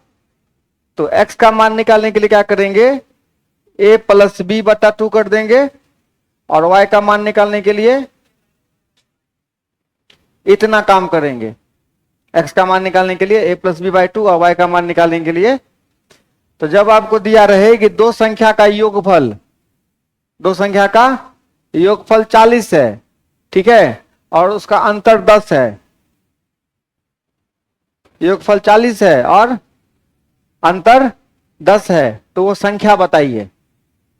तो x का मान निकालने के लिए क्या करेंगे? a प्लस बी बटा 2 कर देंगे, और y का मान निकालने के लिए इतना काम करेंगे। x का मान निकालने के लिए a प्लस बी बाई 2 और y का मान निकालने के लिए, तो जब आपको दिया रहे कि दो संख्या का योगफल, दो संख्या का योगफल 40 है, ठीक है, और उसका अंतर 10 है, योगफल 40 है और अंतर 10 है, तो वो संख्या बताइए।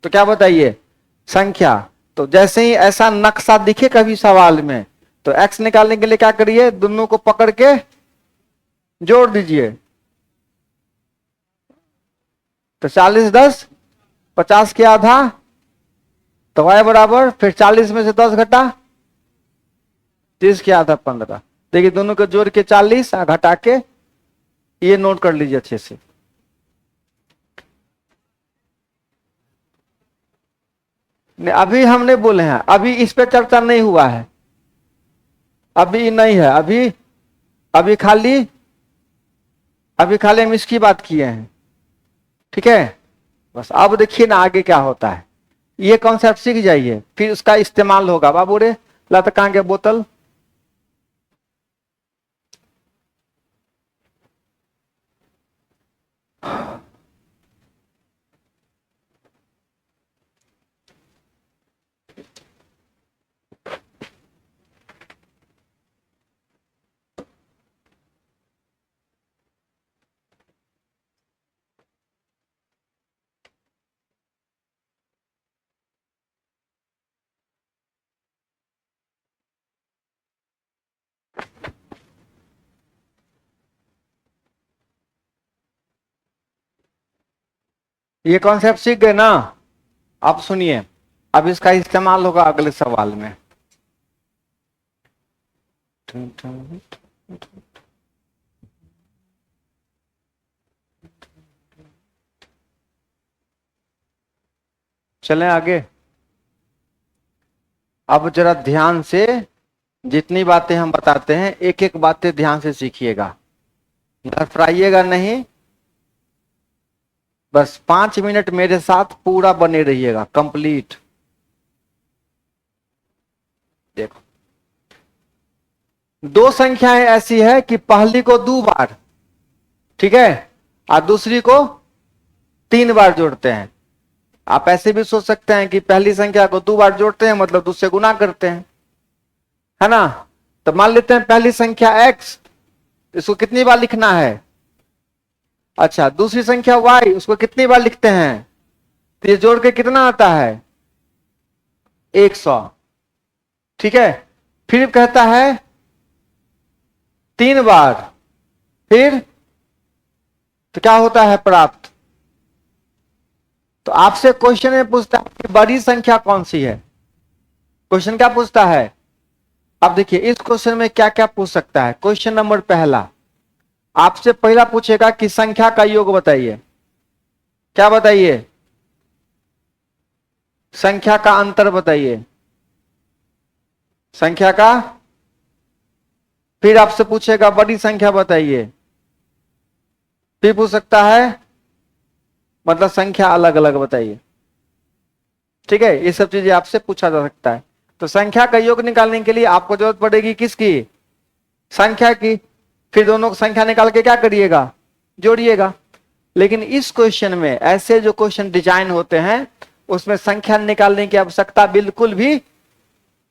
तो क्या बताइए? संख्या। तो जैसे ही ऐसा नक्शा दिखे कभी सवाल में, तो x निकालने के लिए क्या करिए? दोनों को पकड़ के जोड़ दीजिए। तो 40 10 50 के आधा, तो y बराबर फिर 40 में से 10 घटा 30 के आधा 15। देखिए, दोनों को जोड़ के 40 घटा के, ये नोट कर लीजिए अच्छे से। नहीं, अभी हमने बोले हैं, अभी इस पे चर्चा नहीं हुआ है, अभी नहीं है, अभी खाली हम इसकी बात किए हैं, ठीक है। बस अब देखिए ना आगे क्या होता है, ये कॉन्सेप्ट सीख जाइए, फिर उसका इस्तेमाल होगा। बाबू रे, ला तो कहां के बोतल। ये कॉन्सेप्ट सीख गए ना? आप सुनिए, अब इसका इस्तेमाल होगा अगले सवाल में। चलें आगे। अब जरा ध्यान से जितनी बातें हम बताते हैं एक एक बातें ध्यान से सीखिएगा, घबराइएगा नहीं। बस 5 मिनट मेरे साथ पूरा बने रहिएगा, कंप्लीट। देखो, दो संख्याएं ऐसी है कि पहली को 2 बार, ठीक है, और दूसरी को 3 बार जोड़ते हैं। आप ऐसे भी सोच सकते हैं कि पहली संख्या को 2 बार जोड़ते हैं मतलब दूसरे गुना करते हैं, है ना। तो मान लेते हैं पहली संख्या x, इसको कितनी बार लिखना है। अच्छा, दूसरी संख्या y, उसको कितनी बार लिखते हैं। तो ये जोड़ के कितना आता है, 100, ठीक है। फिर कहता है 3 बार, फिर तो क्या होता है, प्राप्त। तो आपसे क्वेश्चन में पूछता है कि बड़ी संख्या कौन सी है। क्वेश्चन क्या पूछता है। अब देखिए इस क्वेश्चन में क्या क्या पूछ सकता है। क्वेश्चन नंबर पहला, आपसे पहला पूछेगा कि संख्या का योग बताइए। क्या बताइए, संख्या का अंतर बताइए, संख्या का। फिर आपसे पूछेगा बड़ी संख्या बताइए। फिर पूछ सकता है मतलब संख्या अलग अलग बताइए, ठीक है। ये सब चीजें आपसे पूछा जा सकता है। तो संख्या का योग निकालने के लिए आपको जरूरत पड़ेगी किसकी, संख्या की। फिर दोनों संख्या निकाल के क्या करिएगा, जोड़िएगा। लेकिन इस क्वेश्चन में ऐसे जो क्वेश्चन डिजाइन होते हैं उसमें संख्या निकालने की आवश्यकता बिल्कुल भी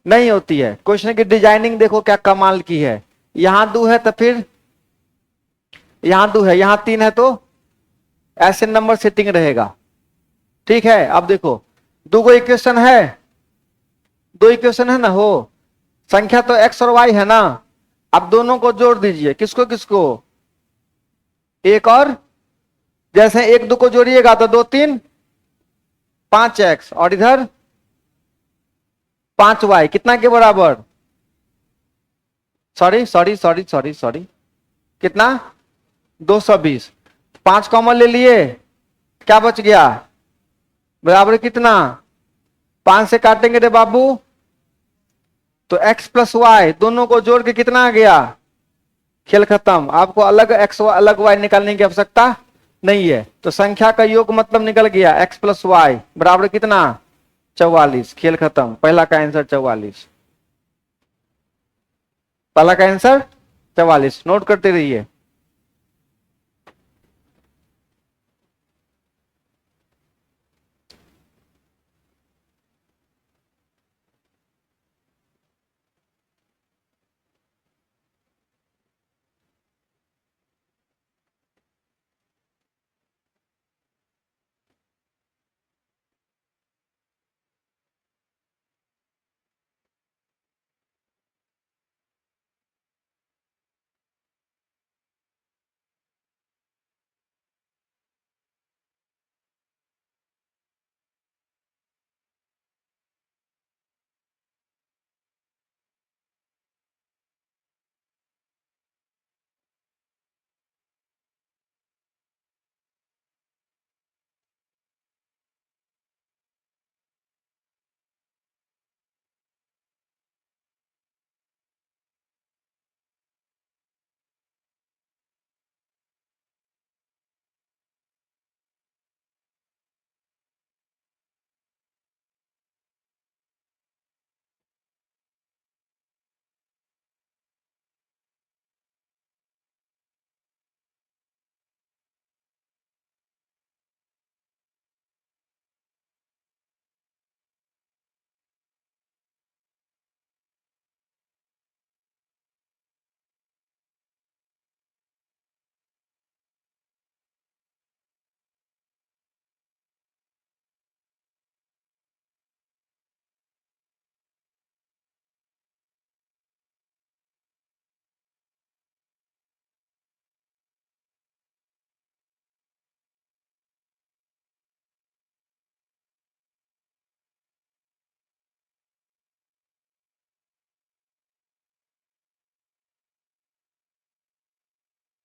नहीं होती है। क्वेश्चन की डिजाइनिंग देखो क्या कमाल की है। यहां 2 है तो फिर यहां 2 है, यहां 3 है, तो ऐसे नंबर सेटिंग रहेगा, ठीक है। अब देखो, दो गो इक्वेशन है, 2 इक्वेशन है ना, हो संख्या तो x और y है ना। अब दोनों को जोड़ दीजिए, किसको किसको, एक और, जैसे 1 2 को जोड़िएगा तो 2 3 5x, और इधर 5y, कितना के बराबर, sorry sorry sorry sorry sorry, कितना, 220। 5 कॉमन ले लिए, क्या बच गया, बराबर कितना, 5 से काटेंगे रे बाबू तो x प्लस वाई, दोनों को जोड़ के कितना आ गया, खेल खत्म। आपको अलग x अलग y निकालने की आवश्यकता नहीं है। तो संख्या का योग मतलब निकल गया x प्लस वाई बराबर कितना, 44। खेल खत्म, पहला का आंसर 44, पहला का आंसर 44। नोट करते रहिए।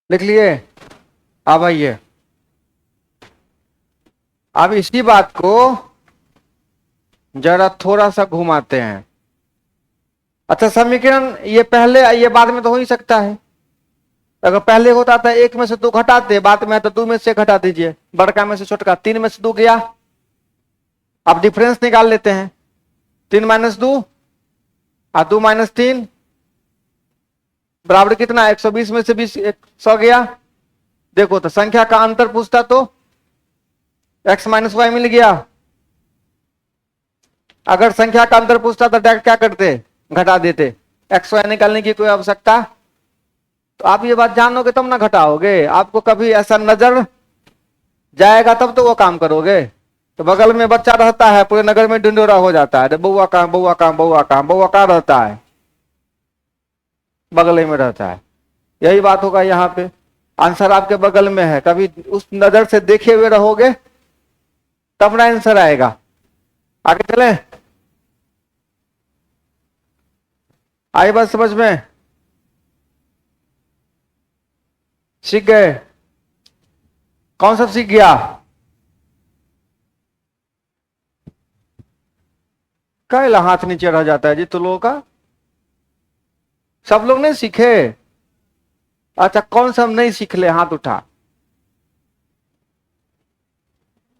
लिख लिए, अब आइए, अब इसी बात को जरा थोड़ा सा घुमाते हैं। अच्छा समीकरण ये पहले ये बाद में तो हो ही सकता है। अगर पहले होता था एक में से दो घटाते, बाद में तो दो में से घटा दीजिए, बड़का में से छोटका, 3 में से 2 गया। अब डिफरेंस निकाल लेते हैं, 3 माइनस 2 और 2 माइनस 3 बराबर कितना, 120 में से 20 100 गया। देखो तो संख्या का अंतर पूछता तो x माइनस वाई मिल गया। अगर संख्या का अंतर पूछता तो डायरेक्ट क्या करते, घटा देते, एक्स वाई निकालने की कोई आवश्यकता। तो आप ये बात जानोगे तब ना घटाओगे, आपको कभी ऐसा नजर जाएगा तब तो वो काम करोगे। तो बगल में बच्चा रहता है, पूरे नगर में ढिंडोरा हो जाता है, बउआ कहां बउआ कहां बउआ कहां, बउआ कहां रहता है, बगल में रहता है। यही बात होगा यहाँ पे, आंसर आपके बगल में है, कभी उस नजर से देखे हुए रहोगे तब ना आंसर आएगा। आगे चले, आई बात समझ में, सीख गए? कौन सा सीख गया? कैला हाथ नीचे रह जाता है जी तो लोगों का, सब लोग नहीं सीखे? अच्छा कौन सा हम नहीं सीख ले, हाथ उठा।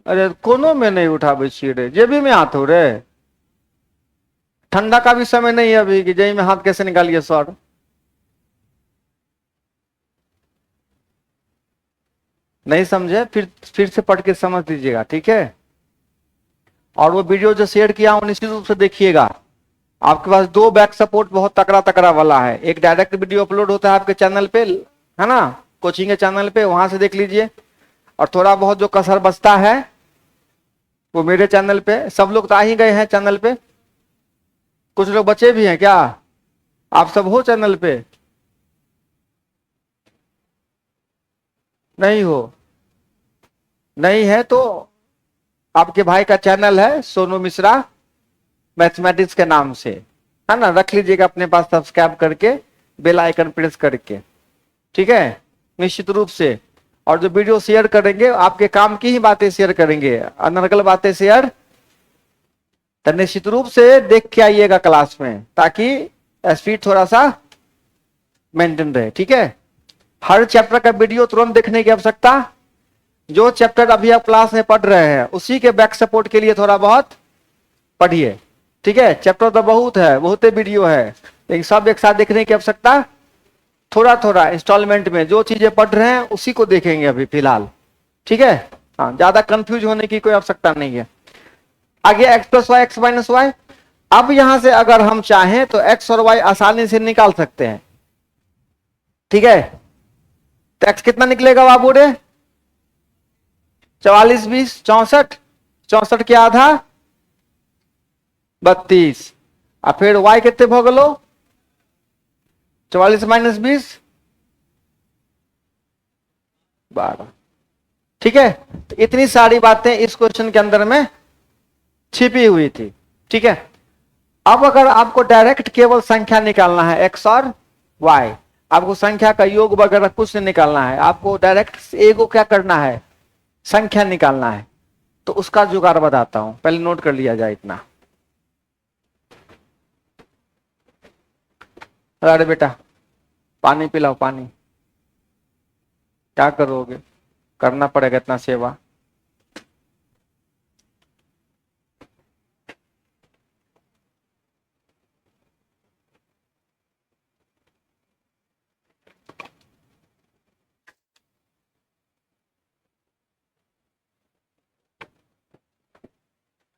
अरे कोनो में नहीं उठा बैठिए रे, जेबी में हाथ हो रे, ठंडा का भी समय नहीं है अभी कि जेबी में हाथ कैसे निकालिए सर। नहीं समझे फिर से पढ़ के समझ लीजिएगा, ठीक है। और वो वीडियो जो शेयर किया हूं निश्चित रूप से देखिएगा। आपके पास 2 बैक सपोर्ट बहुत तकड़ा तकड़ा वाला है, एक डायरेक्ट वीडियो अपलोड होता है आपके चैनल पे, है ना, कोचिंग के चैनल पे, वहां से देख लीजिए। और थोड़ा बहुत जो कसर बचता है वो मेरे चैनल पे, सब लोग तो आ ही गए हैं चैनल पे, कुछ लोग बचे भी हैं क्या? आप सब हो चैनल पे? नहीं हो? नहीं है तो आपके भाई का चैनल है सोनू मिश्रा मैथमेटिक्स के नाम से, है ना, रख लीजिएगा अपने पास सब्सक्राइब करके, बेल आइकन प्रेस करके, ठीक है, निश्चित रूप से। और जो वीडियो शेयर करेंगे आपके काम की ही बातें शेयर करेंगे, अनर्गल बातें शेयर तो निश्चित रूप से देख के आइएगा क्लास में, ताकि स्पीड थोड़ा सा मेंटेन रहे, ठीक है। हर चैप्टर का वीडियो तुरंत देखने की आवश्यकता, जो चैप्टर अभी आप क्लास में पढ़ रहे हैं उसी के बैक सपोर्ट के लिए थोड़ा बहुत पढ़िए, ठीक है। चैप्टर तो बहुत है, बहुत वीडियो है, लेकिन सब एक साथ देखने की आवश्यकता, थोड़ा थोड़ा इंस्टॉलमेंट में जो चीजें पढ़ रहे हैं उसी को देखेंगे अभी फिलहाल, ठीक है। हाँ, ज्यादा कंफ्यूज होने की कोई आवश्यकता नहीं है। आगे X plus Y X minus Y, अब यहां से अगर हम चाहें तो एक्स और वाई आसानी से निकाल सकते हैं, ठीक है। तो एक्स कितना निकलेगा बाबू रे, 44 20 64, 64 के आधा 32, और फिर वाई कितने भोगलो, 44 माइनस 20 12, ठीक है। तो इतनी सारी बातें इस क्वेश्चन के अंदर में छिपी हुई थी, ठीक है। अब अगर आपको डायरेक्ट केवल संख्या निकालना है एक्स और वाई, आपको संख्या का योग वगैरह कुछ नहीं निकालना है, आपको डायरेक्ट एगो क्या करना है, संख्या निकालना है, तो उसका जुगाड़ बताता हूं, पहले नोट कर लिया जाए इतना। अरे बेटा पानी पिलाओ, पानी, क्या करोगे, करना पड़ेगा इतना सेवा।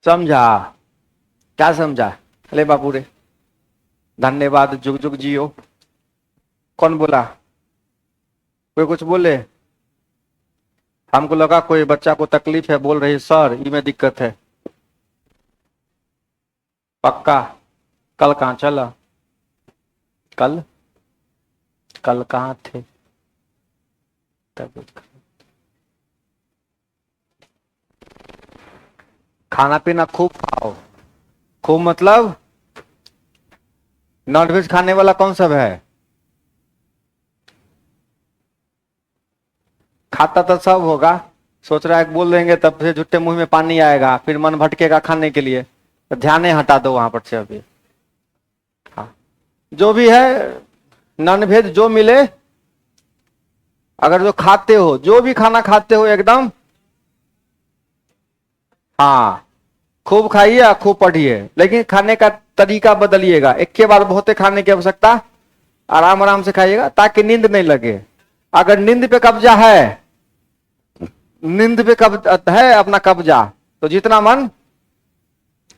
समझा? क्या समझा? ले बाबू रे, धन्यवाद, जुग जुग जियो। कौन बोला? कोई कुछ बोले? हमको लगा कोई बच्चा को तकलीफ है, बोल रही सर ये में दिक्कत है। पक्का? कल कहाँ चला? कल कल कहाँ थे? तब खाना पीना खूब खाओ, खूब मतलब नॉनवेज खाने वाला कौन सब है? खाता तो सब होगा, सोच रहा है बोल देंगे तब फिर झुट्टे मुंह में पानी आएगा, फिर मन भटकेगा खाने के लिए। तो ध्यान ही हटा दो वहां पर से अभी। हाँ, जो भी है नॉन वेज जो मिले, अगर जो खाते हो, जो भी खाना खाते हो एकदम, हाँ खूब खाइए और खूब पढ़िए, लेकिन खाने का तरीका बदलिएगा। एक के बार बहुते खाने की आवश्यकता, आराम आराम से खाइएगा ताकि नींद नहीं लगे। अगर नींद पे कब्जा है, नींद पे कब्जा है अपना कब्जा, तो जितना मन,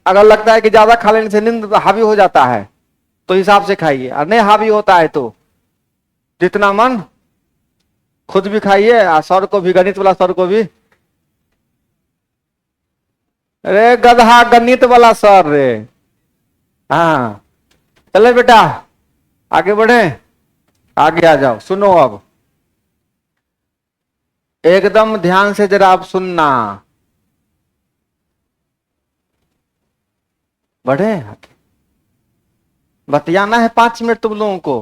अगर लगता है कि ज्यादा खा लेने से नींद हावी हो जाता है तो हिसाब से खाइए, और नहीं हावी होता है तो जितना मन खुद भी खाइए और सर को भी, गणित वाला सर को भी। अरे गधा, गणित वाला सर रे। हाँ चले बेटा आगे बढ़े, आगे आ जाओ। सुनो अब एकदम ध्यान से जरा आप सुनना। बढ़े आगे, बतियाना है 5 मिनट तुम लोगों को।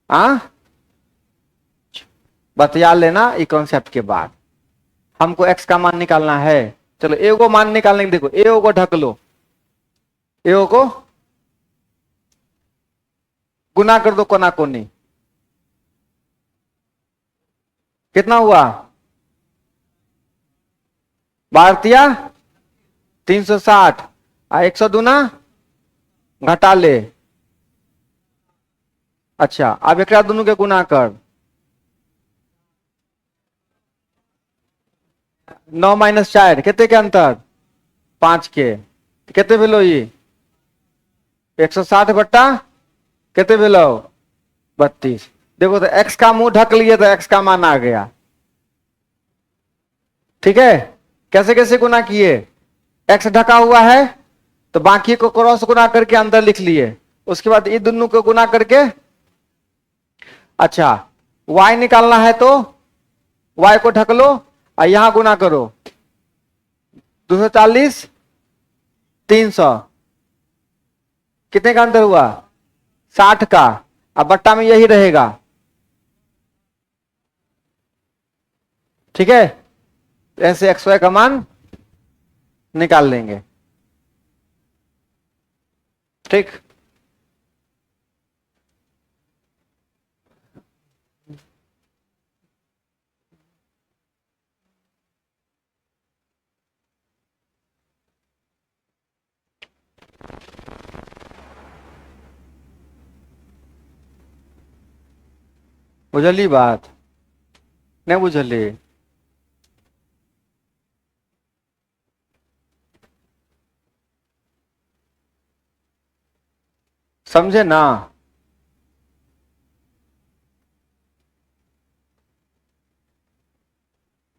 हाँ बतिया लेना ये कॉन्सेप्ट के बाद। हमको एक्स का मान निकालना है। चलो ए को मान निकालने के, देखो ए को ढक लो, ए को गुना कर दो कोना कोनी। कितना हुआ? भारतीय 360, 100 दूना घटा ले। अच्छा अब एक दोनों के गुना कर, 9 - 4 कितने के अंतर? 5 के। कितने भेलो ये? 160 बट्टा कितने भेलो? 32। देखो तो एक्स का मुंह ढक लिए तो एक्स का मान आ गया। ठीक है, कैसे कैसे गुना किए? एक्स ढका हुआ है तो बाकी को क्रॉस गुना करके अंदर लिख लिए, उसके बाद ये दोनों को गुना करके। अच्छा y निकालना है तो y को ढक लो और यहां गुना करो, 240 300, कितने का अंतर हुआ? 60 का। अब बट्टा में यही रहेगा। ठीक है, ऐसे एक्स वाई का मान निकाल लेंगे। ठीक, बुझली बात? नहीं बुझली? समझे ना?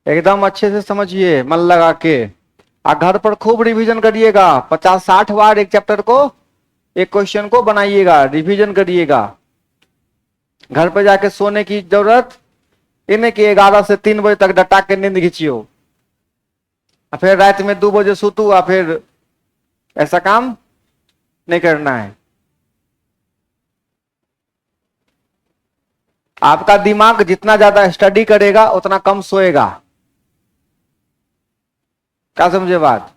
एकदम अच्छे से समझिए मन लगा के, आ घर पर खूब रिवीजन करिएगा। 50-60 बार एक चैप्टर को, एक क्वेश्चन को बनाइएगा, रिवीजन करिएगा। घर पर जाके सोने की जरूरत इन्हें कि 11 से 3 बजे तक डटा के नींद खींचियो, फिर रात में 2 बजे सुतू, फिर ऐसा काम नहीं करना है। आपका दिमाग जितना ज्यादा स्टडी करेगा उतना कम सोएगा। क्या समझे बात?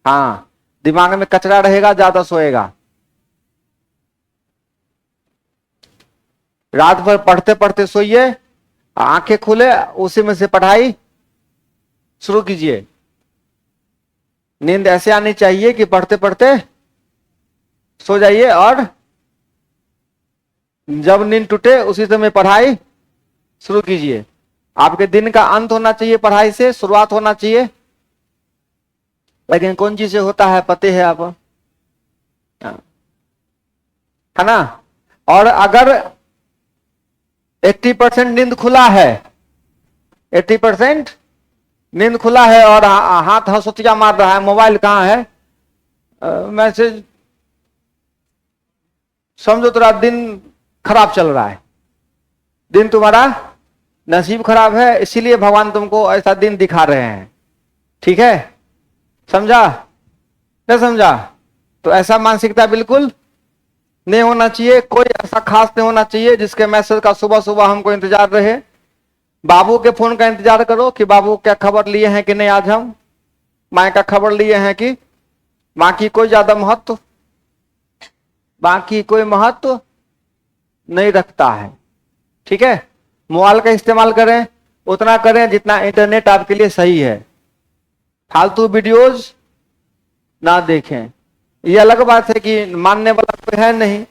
हाँ, दिमाग में कचरा रहेगा, ज्यादा सोएगा। रात भर पढ़ते पढ़ते सोइए, आंखें खुले उसी में से पढ़ाई शुरू कीजिए। नींद ऐसे आनी चाहिए कि पढ़ते पढ़ते सो जाइए, और जब नींद टूटे उसी समय पढ़ाई शुरू कीजिए। आपके दिन का अंत होना चाहिए पढ़ाई से, शुरुआत होना चाहिए। लेकिन कौन चीज से होता है पते है आप, है ना? और अगर 80% नींद खुला है, 80% नींद खुला है और हाथ हंसुतिया मार रहा है, मोबाइल कहाँ है, मैसेज, समझो तेरा दिन खराब चल रहा है। दिन तुम्हारा नसीब खराब है, इसीलिए भगवान तुमको ऐसा दिन दिखा रहे हैं। ठीक है, समझा? नहीं समझा? तो ऐसा मानसिकता बिल्कुल नहीं होना चाहिए। कोई ऐसा खास नहीं होना चाहिए जिसके मैसेज का सुबह सुबह हमको इंतजार रहे। बाबू के फोन का इंतजार करो कि बाबू क्या खबर लिए हैं कि नहीं, आज हम माए का खबर लिए हैं कि बाकी कोई ज्यादा महत्व, बाकी कोई महत्व नहीं रखता है। ठीक है, मोबाइल का इस्तेमाल करें उतना करें जितना इंटरनेट आपके लिए सही है, फालतू वीडियोज ना देखें। ये अलग बात है कि मानने वाला कोई है नहीं,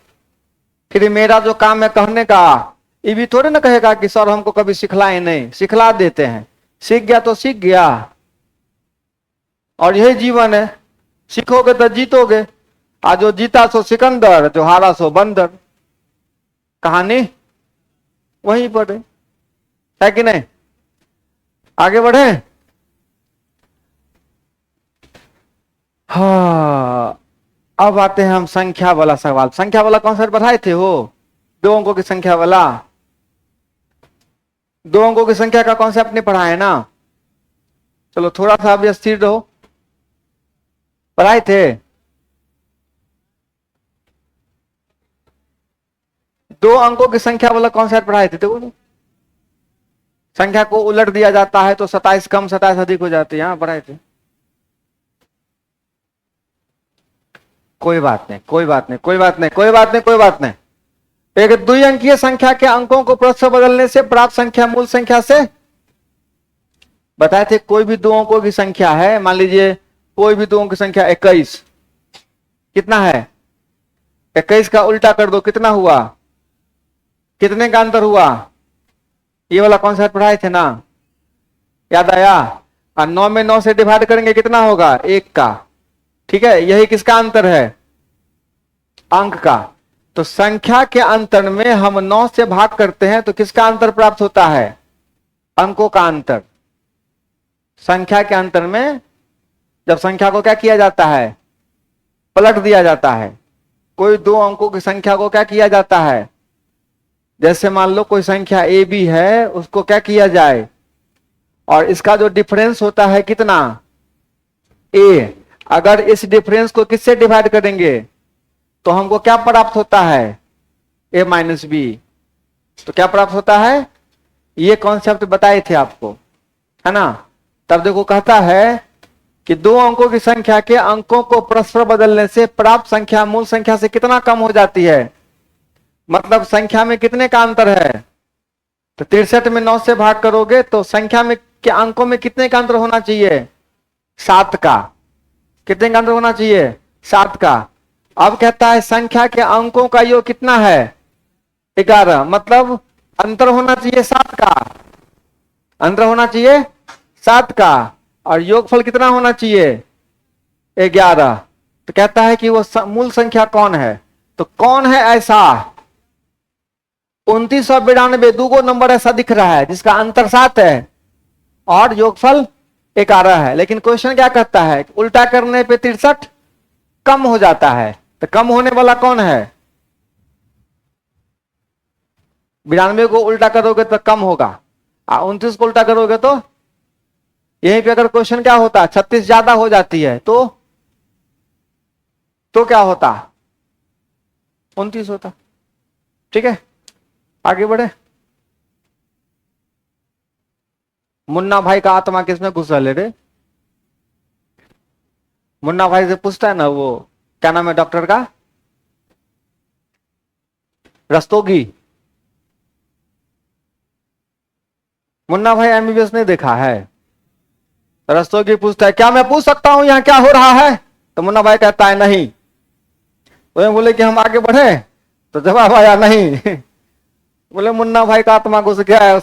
फिर मेरा जो काम है कहने का, ये भी थोड़े ना कहेगा कि सर हमको कभी सिखलाए नहीं, सिखला देते हैं। सीख गया तो सीख गया, और यही जीवन है, सीखोगे तो जीतोगे। आज जो जीता सो सिकंदर, जो हारा सो बंदर, कहानी वहीं पर है कि नहीं। आगे बढ़े। हाँ, अब आते हैं हम संख्या वाला सवाल। संख्या वाला कौन सा पढ़ाए थे हो, 2 अंकों की संख्या वाला, 2 अंकों की संख्या का कॉन्सेप्ट नहीं पढ़ा है ना। चलो थोड़ा सा अभी स्थिर रहो, पढ़ाए थे। 2 अंकों की संख्या वाला कॉन्सेप्ट पढ़ाए थे। देखो संख्या को उलट दिया जाता है तो 27 कम 27 अधिक हो जाती है, हाँ पढ़ाए थे। कोई बात नहीं, कोई बात नहीं, कोई बात नहीं, कोई बात नहीं, कोई बात नहीं। एक द्विअंकीय संख्या के अंकों को परस्पर बदलने से प्राप्त संख्या मूल संख्या से, बताए थे कोई भी 2 अंकों की संख्या है, मान लीजिए कोई भी 2 अंकों की संख्या 21, कितना है 21 का उल्टा कर दो कितना हुआ, कितने का अंतर हुआ, ये वाला कॉन्सेप्ट पढ़ाए थे ना, याद आया। और 9 में 9 से डिवाइड करेंगे कितना होगा 1 का, ठीक है, यही किसका अंतर है, अंक का। तो संख्या के अंतर में हम 9 से भाग करते हैं तो किसका अंतर प्राप्त होता है, अंकों का अंतर। संख्या के अंतर में जब संख्या को क्या किया जाता है, पलट दिया जाता है। कोई 2 अंकों की संख्या को क्या किया जाता है, जैसे मान लो कोई संख्या ए बी है, उसको क्या किया जाए, और इसका जो डिफरेंस होता है कितना ए, अगर इस डिफरेंस को किससे डिवाइड करेंगे तो हमको क्या प्राप्त होता है, ए माइनस बी। तो क्या प्राप्त होता है, ये कॉन्सेप्ट बताए थे आपको, है ना। तब देखो कहता है कि 2 अंकों की संख्या के अंकों को परस्पर बदलने से प्राप्त संख्या मूल संख्या से कितना कम हो जाती है, मतलब संख्या में कितने का अंतर है। तो 63 में 9 से भाग करोगे तो संख्या में के अंकों में कितने का अंतर होना चाहिए, 7 का। कितने का अंतर होना चाहिए, 7 का। अब कहता है संख्या के अंकों का योग कितना है, 11, मतलब अंतर होना चाहिए 7 का, अंतर होना चाहिए 7 का, और योगफल कितना होना चाहिए 11। तो कहता है कि वो मूल संख्या कौन है, तो कौन है ऐसा 2992 दूगो नंबर ऐसा दिख रहा है जिसका अंतर 7 है और योगफल 11 है। लेकिन क्वेश्चन क्या कहता है, उल्टा करने पे 63 कम हो जाता है, तो कम होने वाला कौन है, 92 को उल्टा करोगे तो कम होगा, 29 को उल्टा करोगे तो, यहीं पे अगर क्वेश्चन क्या होता 36 ज्यादा हो जाती है तो क्या होता 29 होता। ठीक है, आगे बढ़े। मुन्ना भाई का आत्मा किसमें घुसा ले रे, मुन्ना भाई से पूछता है ना, वो क्या नाम है डॉक्टर का, रस्तोगी। मुन्ना भाई एमबीबीएस नहीं देखा है, रस्तोगी पूछता है क्या मैं पूछ सकता हूं यहाँ क्या हो रहा है, तो मुन्ना भाई कहता है नहीं। वो बोले कि हम आगे बढ़े, तो जवाब आया नहीं। बोले मुन्ना भाई का आत्मा घुस गया है।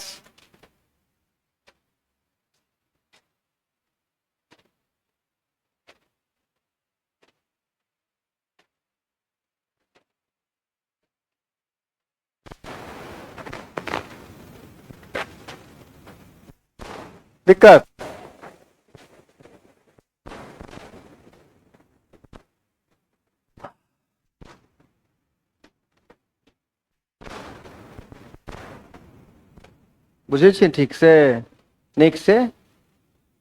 दिक्कत बुझे छी ठीक से, नीक से,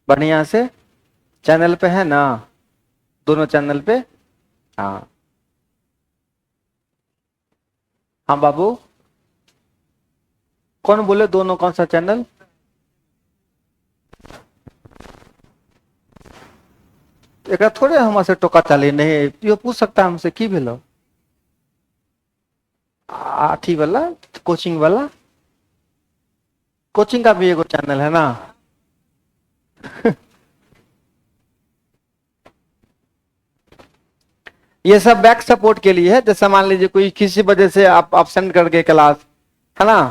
बढ़िया से, चैनल पे है ना, दोनों चैनल पे। हाँ हाँ बाबू, कौन बोले दोनों, कौन सा चैनल, एक थोड़े हमसे टोका चाली नहीं, यो पूछ सकता है हमसे की भेलो आठी वाला कोचिंग वाला, कोचिंग का भी एगो चैनल है ना। ये सब बैक सपोर्ट के लिए है, जैसे मान लीजिए कोई किसी वजह से आप एब्सेंट कर गए क्लास, है ना,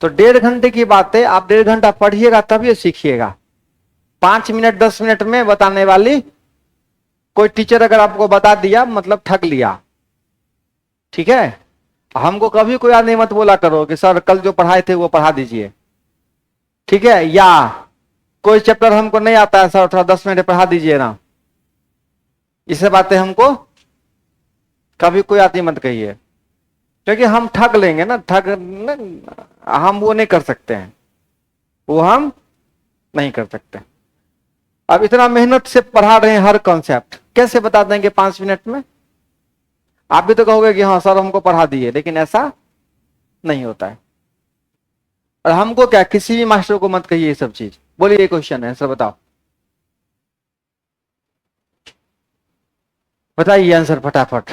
तो 1.5 घंटे की बात है, आप 1.5 घंटा पढ़िएगा तभी सीखिएगा। 5 मिनट 10 मिनट में बताने वाली कोई टीचर अगर आपको बता दिया मतलब ठग लिया, ठीक है। हमको कभी कोई याद नहीं मत बोला करो कि सर कल जो पढ़ाए थे वो पढ़ा दीजिए, ठीक है, या कोई चैप्टर हमको नहीं आता है सर थोड़ा 10 मिनट पढ़ा दीजिए ना, इसे बातें हमको कभी कोई आती मत कहिए, क्योंकि हम ठग लेंगे ना, हम वो नहीं कर सकते हैं, वो हम नहीं कर सकते। अब इतना मेहनत से पढ़ा रहे हैं हर कॉन्सेप्ट, कैसे बता देंगे 5 मिनट में? आप भी तो कहोगे कि हाँ सर हमको पढ़ा दिए, लेकिन ऐसा नहीं होता है। और हमको क्या, किसी भी मास्टर को मत कहिए ये सब चीज। बोलिए क्वेश्चन है सर, बताओ, बताइए आंसर फटाफट।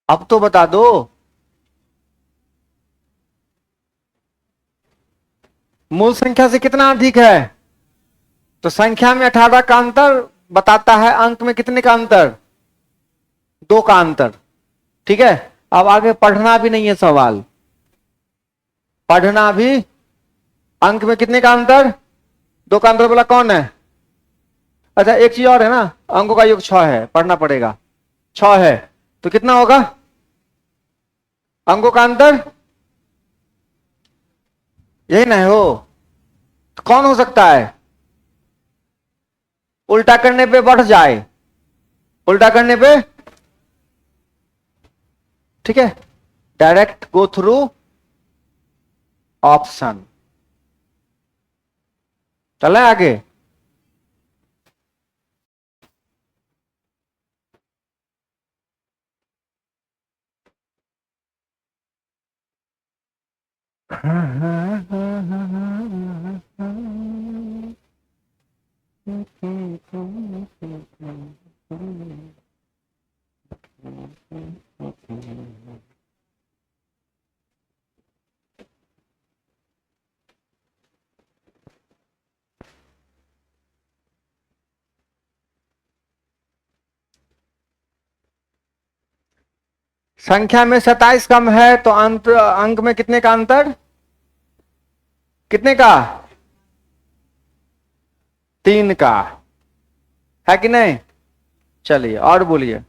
अब तो बता दो, मूल संख्या से कितना अधिक है? तो संख्या में 18 का अंतर बताता है, अंक में कितने का अंतर? 2 का अंतर, ठीक है। अब आगे पढ़ना भी नहीं है सवाल, पढ़ना भी, अंक में कितने का अंतर? 2 का अंतर बोला कौन है? अच्छा एक चीज और है ना, अंकों का योग 6 है, पढ़ना पड़ेगा, 6 है, तो कितना होगा अंकों का अंतर? यही ना हो, तो कौन हो सकता है? उल्टा करने पे बढ़ जाए, उल्टा करने पे, ठीक है, डायरेक्ट गो थ्रू ऑप्शन। चले आगे। संख्या में 27 कम है तो अंत अंक में कितने का अंतर? कितने का? 3 का, है कि नहीं? चलिए और बोलिए।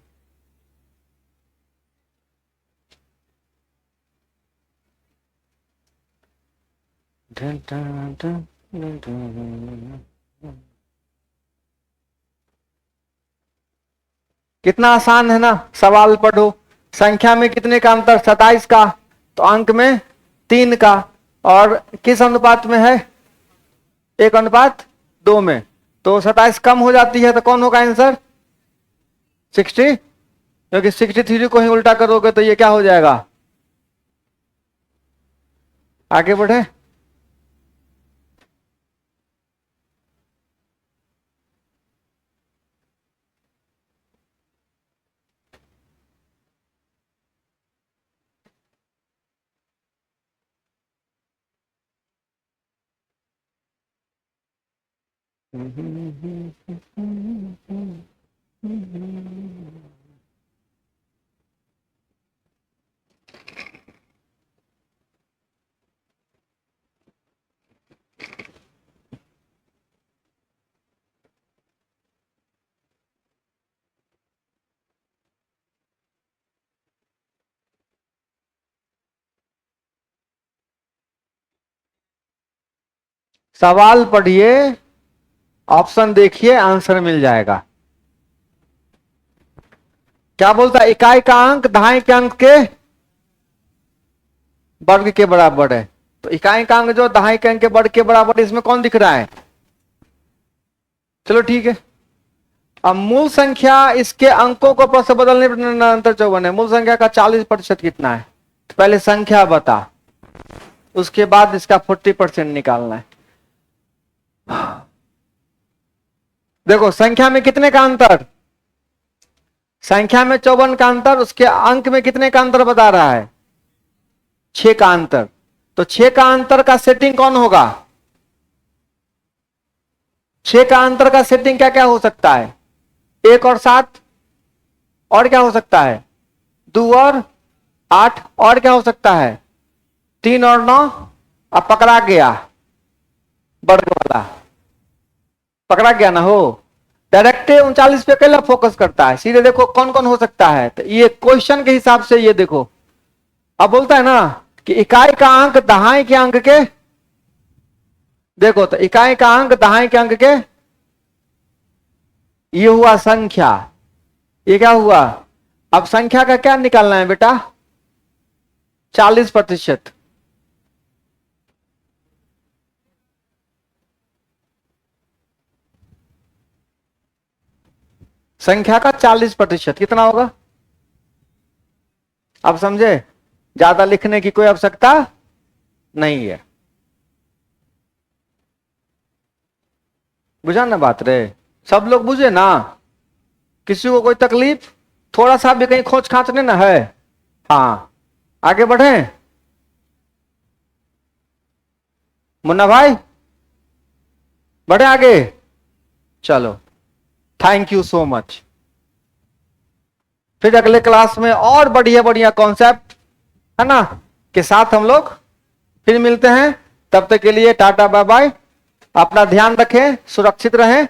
कितना आसान है ना। सवाल पढ़ो, संख्या में कितने का अंतर, 27 का, तो अंक में 3 का, और किस अनुपात में है, 1:2 में, तो 27 कम हो जाती है, तो कौन होगा आंसर, 60, क्योंकि 63 को ही उल्टा करोगे तो ये क्या हो जाएगा। आगे बढ़े। सवाल पढ़िए, ऑप्शन देखिए, आंसर मिल जाएगा। क्या बोलता है, इकाई का अंक दहाई के अंक के वर्ग के बराबर है। तो इकाई का अंक जो दहाई के अंक के वर्ग के बराबर है, इसमें कौन दिख रहा है, चलो ठीक है। अब मूल संख्या, इसके अंकों को प्लस से बदलने पर अंतर 54 है। मूल संख्या का 40% कितना है, तो पहले संख्या बता, उसके बाद इसका 40% निकालना है। देखो संख्या में कितने का अंतर, संख्या में 54 का अंतर, उसके अंक में कितने का अंतर बता रहा है, 6 का अंतर। तो 6 का अंतर का सेटिंग कौन होगा, 6 का अंतर का सेटिंग क्या क्या हो सकता है, 1 और 7, और क्या हो सकता है, 2 और 8, और क्या हो सकता है, 3 और 9। अब पकड़ा गया वर्ग वाला, पकड़ा गया ना हो। डायरेक्ट 39 पे अकेला फोकस करता है, सीधे देखो कौन कौन हो सकता है, तो ये क्वेश्चन के हिसाब से ये देखो। अब बोलता है ना कि इकाई का अंक दहाई के अंक के, देखो तो इकाई का अंक दहाई के अंक के, ये हुआ संख्या, ये क्या हुआ। अब संख्या का क्या निकालना है बेटा, 40%। संख्या का 40% कितना होगा, अब समझे, ज्यादा लिखने की कोई आवश्यकता नहीं है। बुझा ना बात रे, सब लोग बुझे ना, किसी को कोई तकलीफ, थोड़ा सा भी कहीं खोज खांचने ना है। हाँ आगे बढ़े मुन्ना भाई, बढ़े आगे, चलो थैंक यू सो मच। फिर अगले क्लास में और बढ़िया बढ़िया कॉन्सेप्ट है ना के साथ हम लोग फिर मिलते हैं। तब तक के लिए टाटा बाय बाय, अपना ध्यान रखें, सुरक्षित रहें।